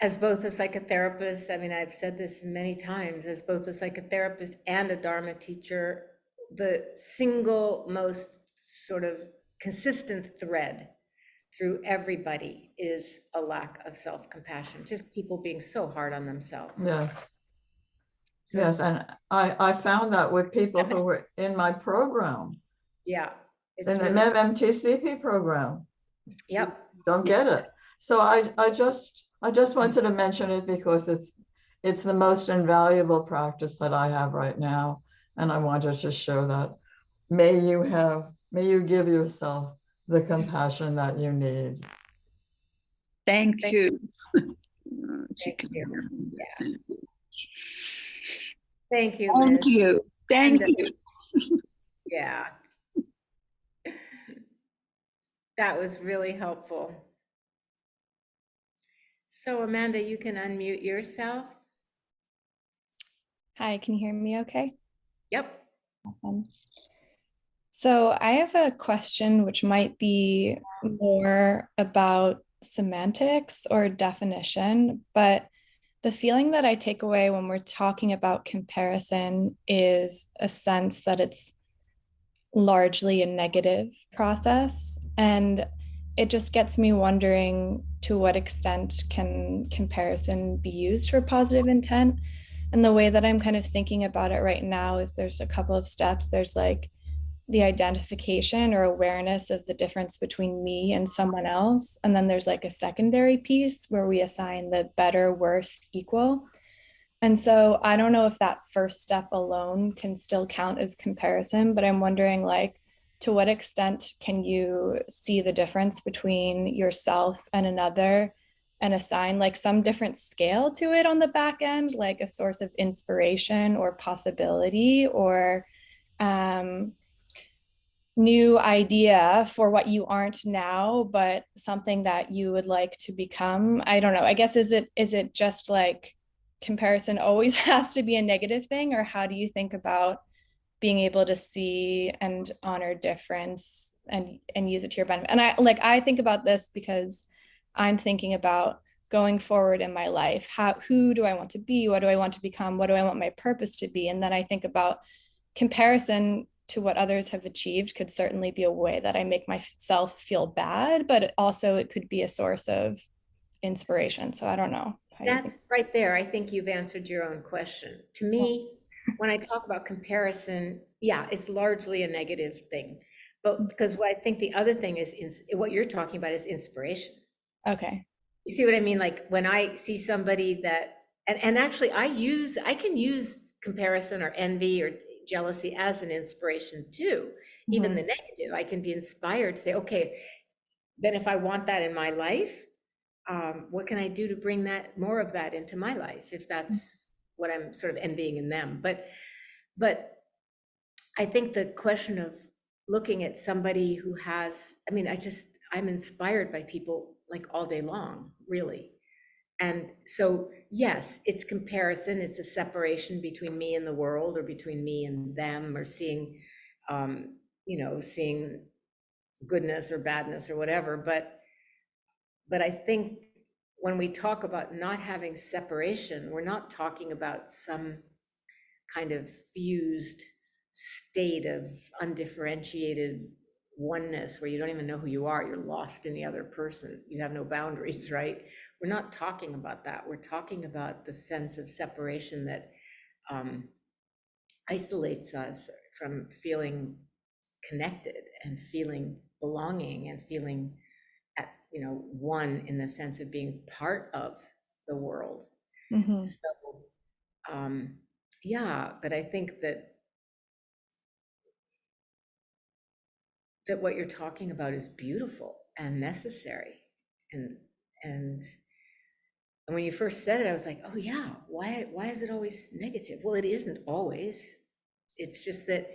[SPEAKER 1] as both a psychotherapist, I mean, I've said this many times, as both a psychotherapist and a Dharma teacher, the single most sort of consistent thread through everybody is a lack of self-compassion, just people being so hard on themselves.
[SPEAKER 3] Yes.
[SPEAKER 1] So
[SPEAKER 3] Yes, and I found that with people who were in my program,
[SPEAKER 1] yeah, it's
[SPEAKER 3] in the
[SPEAKER 1] really,
[SPEAKER 3] MTCP program,
[SPEAKER 1] yep.
[SPEAKER 3] don't get it. So I just wanted to mention it because it's the most invaluable practice that I have right now. And I wanted to show that may you give yourself the compassion that you need.
[SPEAKER 2] Thank
[SPEAKER 1] Thank
[SPEAKER 2] you.
[SPEAKER 1] Thank you. Thank you,
[SPEAKER 2] Thank
[SPEAKER 1] Liz.
[SPEAKER 2] you. Thank
[SPEAKER 1] And,
[SPEAKER 2] you.
[SPEAKER 1] yeah. That was really helpful. So Amanda, you can unmute yourself.
[SPEAKER 4] Hi, can you hear me okay?
[SPEAKER 1] Yep.
[SPEAKER 4] Awesome. So I have a question which might be more about semantics or definition, but the feeling that I take away when we're talking about comparison is a sense that it's largely a negative process. And it just gets me wondering, to what extent can comparison be used for positive intent? And the way that I'm kind of thinking about it right now is there's a couple of steps. There's like the identification or awareness of the difference between me and someone else. And then there's like a secondary piece where we assign the better, worse, equal. And so I don't know if that first step alone can still count as comparison, but I'm wondering, like, to what extent can you see the difference between yourself and another and assign like some different scale to it on the back end, like a source of inspiration or possibility or new idea for what you aren't now, but something that you would like to become? I don't know. I guess is it just like comparison always has to be a negative thing, or how do you think about being able to see and honor difference and use it to your benefit? And I think about this because I'm thinking about going forward in my life. Who do I want to be? What do I want to become? What do I want my purpose to be? And then I think about comparison to what others have achieved could certainly be a way that I make myself feel bad, but it could be a source of inspiration. So I don't know.
[SPEAKER 1] That's right there. I think you've answered your own question. To me, when I talk about comparison, yeah, it's largely a negative thing. But because what I think the other thing is what you're talking about is inspiration.
[SPEAKER 4] Okay.
[SPEAKER 1] You see what I mean? Like when I see somebody that, and actually I can use comparison or envy or jealousy as an inspiration too. Even the negative, I can be inspired to say, okay, then if I want that in my life, what can I do to bring that more of that into my life if that's what I'm sort of envying in them? But I think the question of looking at somebody who has, I mean, I'm inspired by people like all day long, really. And so, yes, it's comparison, it's a separation between me and the world, or between me and them, or seeing, seeing goodness or badness or whatever. But I think when we talk about not having separation, we're not talking about some kind of fused state of undifferentiated oneness where you don't even know who you are. You're lost in the other person. You have no boundaries, right? We're not talking about that. We're talking about the sense of separation that isolates us from feeling connected and feeling belonging and feeling at, one in the sense of being part of the world.
[SPEAKER 4] Mhm.
[SPEAKER 1] So, yeah, but I think that what you're talking about is beautiful and necessary. And and when you first said it, I was like, oh yeah, why is it always negative? Well, it isn't always. It's just that,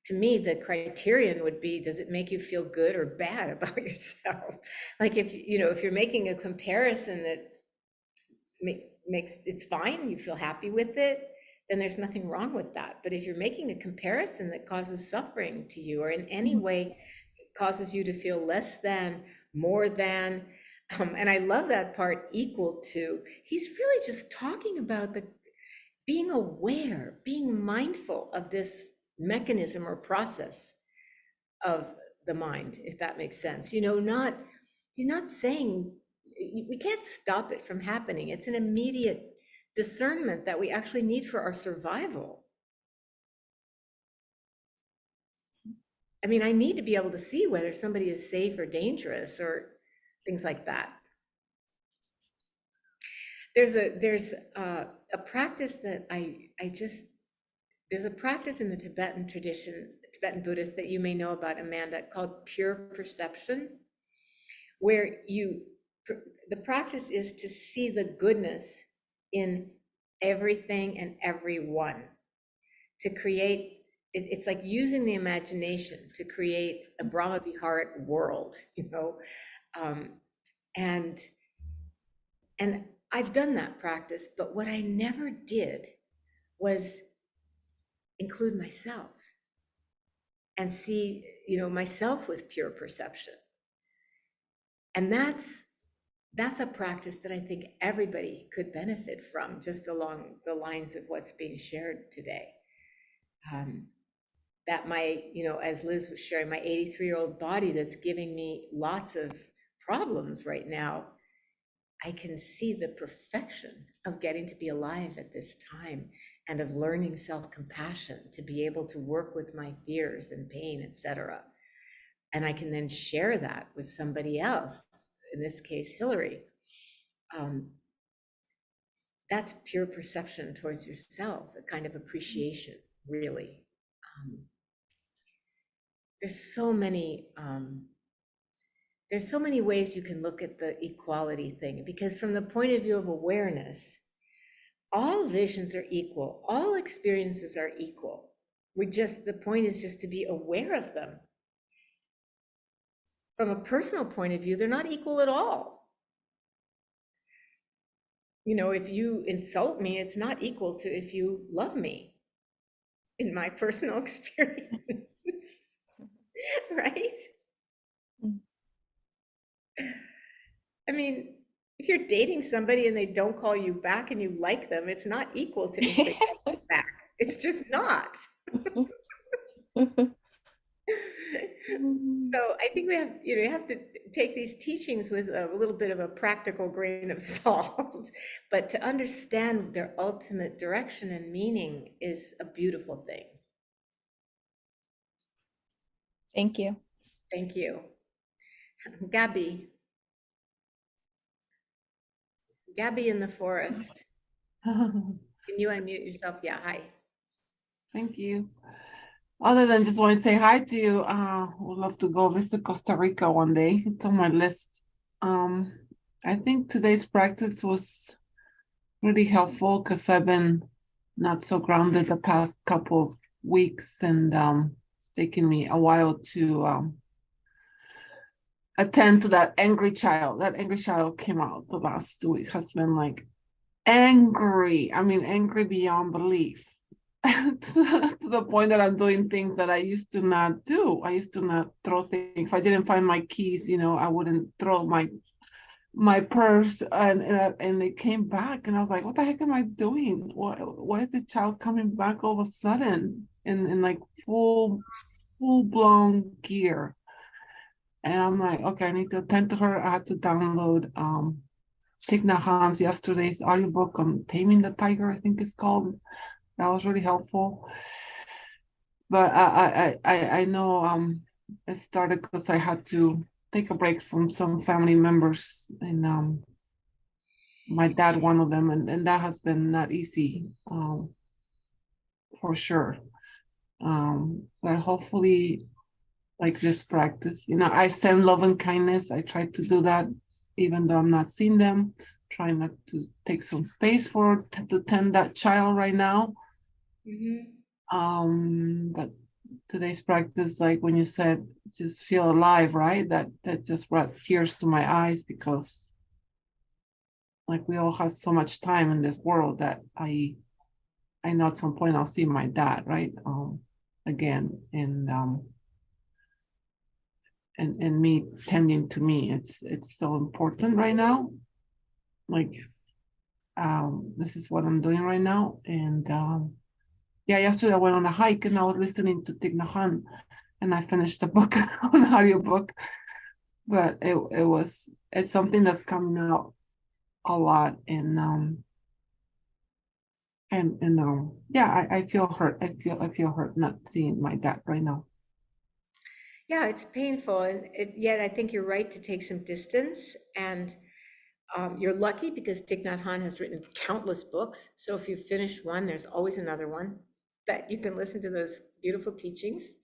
[SPEAKER 1] to me, the criterion would be, does it make you feel good or bad about yourself? Like, if you're making a comparison that makes it's fine, you feel happy with it, then there's nothing wrong with that. But if you're making a comparison that causes suffering to you, or in any way causes you to feel less than, more than, and I love that part, equal to, he's really just talking about the being aware, being mindful of this mechanism or process of the mind, if that makes sense. He's not saying we can't stop it from happening. It's an immediate discernment that we actually need for our survival. I mean, I need to be able to see whether somebody is safe or dangerous or things like that. There's a practice that there's a practice in the Tibetan tradition, Tibetan Buddhist, that you may know about, Amanda, called pure perception, where the practice is to see the goodness in everything and everyone, to create, it's like using the imagination to create a Brahmaviharic world, and I've done that practice, but what I never did was include myself and see, myself with pure perception. And that's a practice that I think everybody could benefit from, just along the lines of what's being shared today. That as Liz was sharing, my 83-year-old body that's giving me lots of problems right now, I can see the perfection of getting to be alive at this time, and of learning self-compassion, to be able to work with my fears and pain, etc. And I can then share that with somebody else, in this case, Hillary. That's pure perception towards yourself, a kind of appreciation, really. There's so many ways you can look at the equality thing, because from the point of view of awareness, all visions are equal, all experiences are equal. The point is just to be aware of them. From a personal point of view, they're not equal at all. If you insult me, it's not equal to if you love me, in my personal experience. Right? I mean, if you're dating somebody and they don't call you back and you like them, it's not equal to if they call you back. It's just not. So I think you have to take these teachings with a little bit of a practical grain of salt, but to understand their ultimate direction and meaning is a beautiful thing.
[SPEAKER 4] Thank you.
[SPEAKER 1] Thank you. Gabby in the forest. Can you unmute yourself? Yeah, hi.
[SPEAKER 5] Thank you. Other than just want to say hi to you, would love to go visit Costa Rica one day. It's on my list. I think today's practice was really helpful because I've been not so grounded the past couple of weeks, and it's taken me a while to attend to that angry child. That angry child came out the last 2 weeks, has been like angry. I mean, angry beyond belief. To the point that I'm doing things that I used to not do. I used to not throw things. If I didn't find my keys, I wouldn't throw my purse, and they came back, and I was like, what the heck am I doing? Why is the child coming back all of a sudden in like full blown gear? And I'm like, okay, I need to attend to her. I had to download Thich Nhat Hanh's yesterday's audiobook on Taming the Tiger, I think it's called. That was really helpful. But I know it started because I had to take a break from some family members, and my dad one of them, and that has been not easy, for sure. But hopefully, like this practice, I send love and kindness. I try to do that even though I'm not seeing them, trying not to take some space to tend that child right now. But today's practice, like when you said, just feel alive, right? That just brought tears to my eyes, because like we all have so much time in this world that I know at some point I'll see my dad, right? Again, and me tending to me, it's so important right now. Like, this is what I'm doing right now. And yeah, yesterday I went on a hike and I was listening to Thich Nhat Hanh, and I finished the book on audiobook. But it's something that's coming out a lot, and yeah, I feel hurt. I feel hurt not seeing my dad right now.
[SPEAKER 1] Yeah, it's painful, and yet I think you're right to take some distance. And you're lucky because Thich Nhat Hanh has written countless books. So if you finish one, there's always another one that you can listen to those beautiful teachings.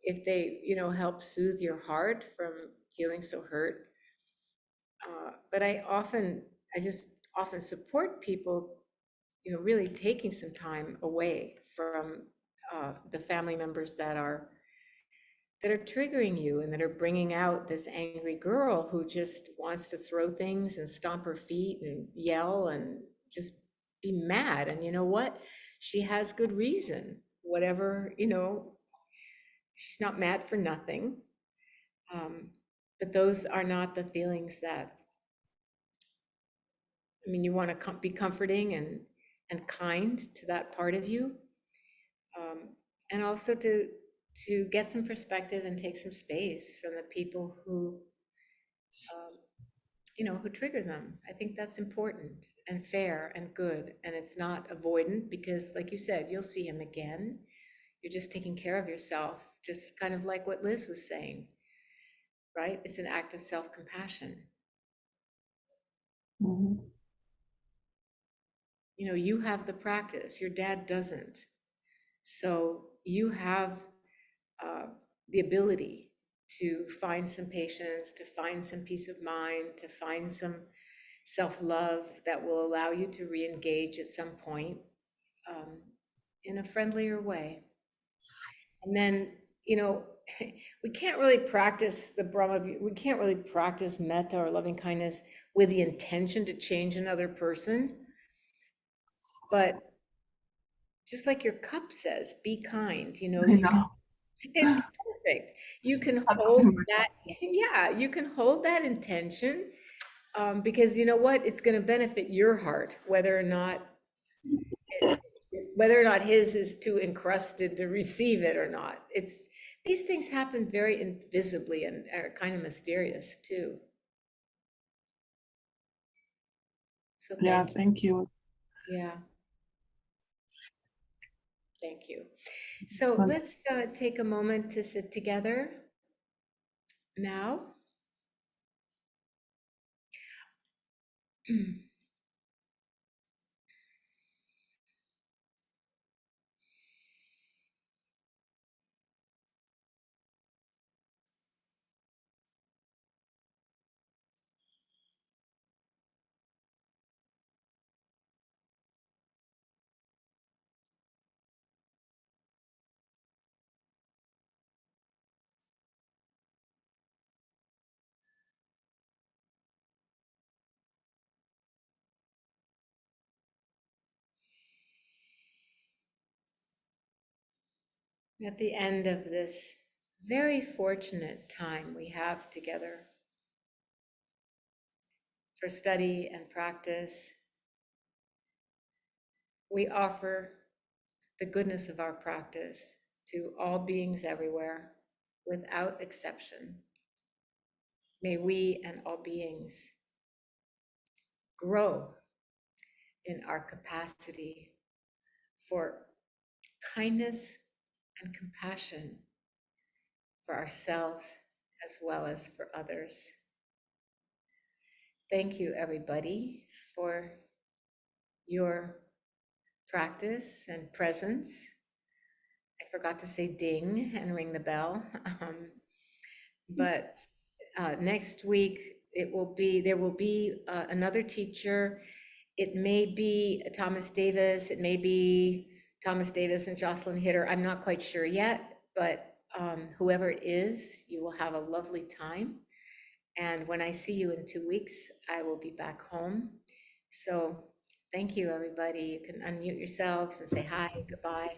[SPEAKER 1] If they, help soothe your heart from feeling so hurt. But I just often support people, really taking some time away from the family members that are triggering you and that are bringing out this angry girl who just wants to throw things and stomp her feet and yell and just be mad. And you know what? She has good reason. Whatever, she's not mad for nothing. But those are not the feelings that, you want to be comforting and kind to that part of you. And also to get some perspective and take some space from the people um, who trigger them. I think that's important and fair and good. And it's not avoidant because, like you said, you'll see him again. You're just taking care of yourself, just kind of like what Liz was saying, right? It's an act of self-compassion.
[SPEAKER 5] Mhm.
[SPEAKER 1] You have the practice, your dad doesn't. So you have uh, the ability to find some patience, to find some peace of mind, to find some self-love that will allow you to re-engage at some point, um, in a friendlier way. And then, we can't really practice the Brahma, we can't really practice metta or loving kindness with the intention to change another person. But just like your cup says, be kind,
[SPEAKER 5] I know.
[SPEAKER 1] it's perfect. You can
[SPEAKER 5] That's
[SPEAKER 1] hold
[SPEAKER 5] pretty much
[SPEAKER 1] that, yeah, you can hold that intention, because you know what? It's going to benefit your heart, whether or not his is too encrusted to receive it or not. These things happen very invisibly and are kind of mysterious too. So
[SPEAKER 5] Yeah,
[SPEAKER 1] thank you.
[SPEAKER 5] thank you.
[SPEAKER 1] Yeah, thank you. So let's take a moment to sit together now. at the end of this very fortunate time we have together for study and practice, we offer the goodness of our practice to all beings everywhere, without exception. May we and all beings grow in our capacity for kindness and compassion for ourselves as well as for others. Thank you, everybody, for your practice and presence. I forgot to say ding and ring the bell. But next week, there will be another teacher. It may be Thomas Davis, it may be Thomas Davis and Jocelyn Hitter. I'm not quite sure yet, but whoever it is, you will have a lovely time. And when I see you in 2 weeks, I will be back home. So thank you, everybody. You can unmute yourselves and say hi, goodbye.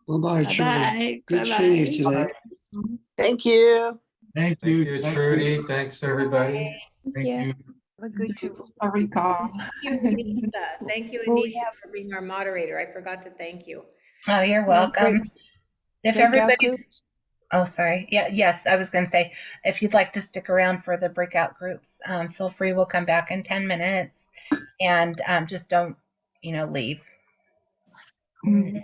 [SPEAKER 6] Bye-bye, Trudy.
[SPEAKER 2] Bye-bye.
[SPEAKER 6] Good seeing you
[SPEAKER 2] Bye-bye.
[SPEAKER 6] today.
[SPEAKER 7] Thank you.
[SPEAKER 6] Thank
[SPEAKER 8] Thank you, Trudy. Thanks, everybody. Thank
[SPEAKER 4] Yeah.
[SPEAKER 8] you.
[SPEAKER 2] Have a good
[SPEAKER 5] To
[SPEAKER 2] two.
[SPEAKER 5] Costa Rica.
[SPEAKER 1] Thank you, Anissa. Thank you,
[SPEAKER 7] Oh,
[SPEAKER 1] Anissa, for being our moderator. I forgot to thank you.
[SPEAKER 9] Oh, you're welcome. If
[SPEAKER 7] Breakout
[SPEAKER 9] everybody,
[SPEAKER 7] groups.
[SPEAKER 9] oh, sorry. Yeah, yes, I was going to say, if you'd like to stick around for the breakout groups, feel free. We'll come back in 10 minutes and just don't, leave.
[SPEAKER 7] Mm.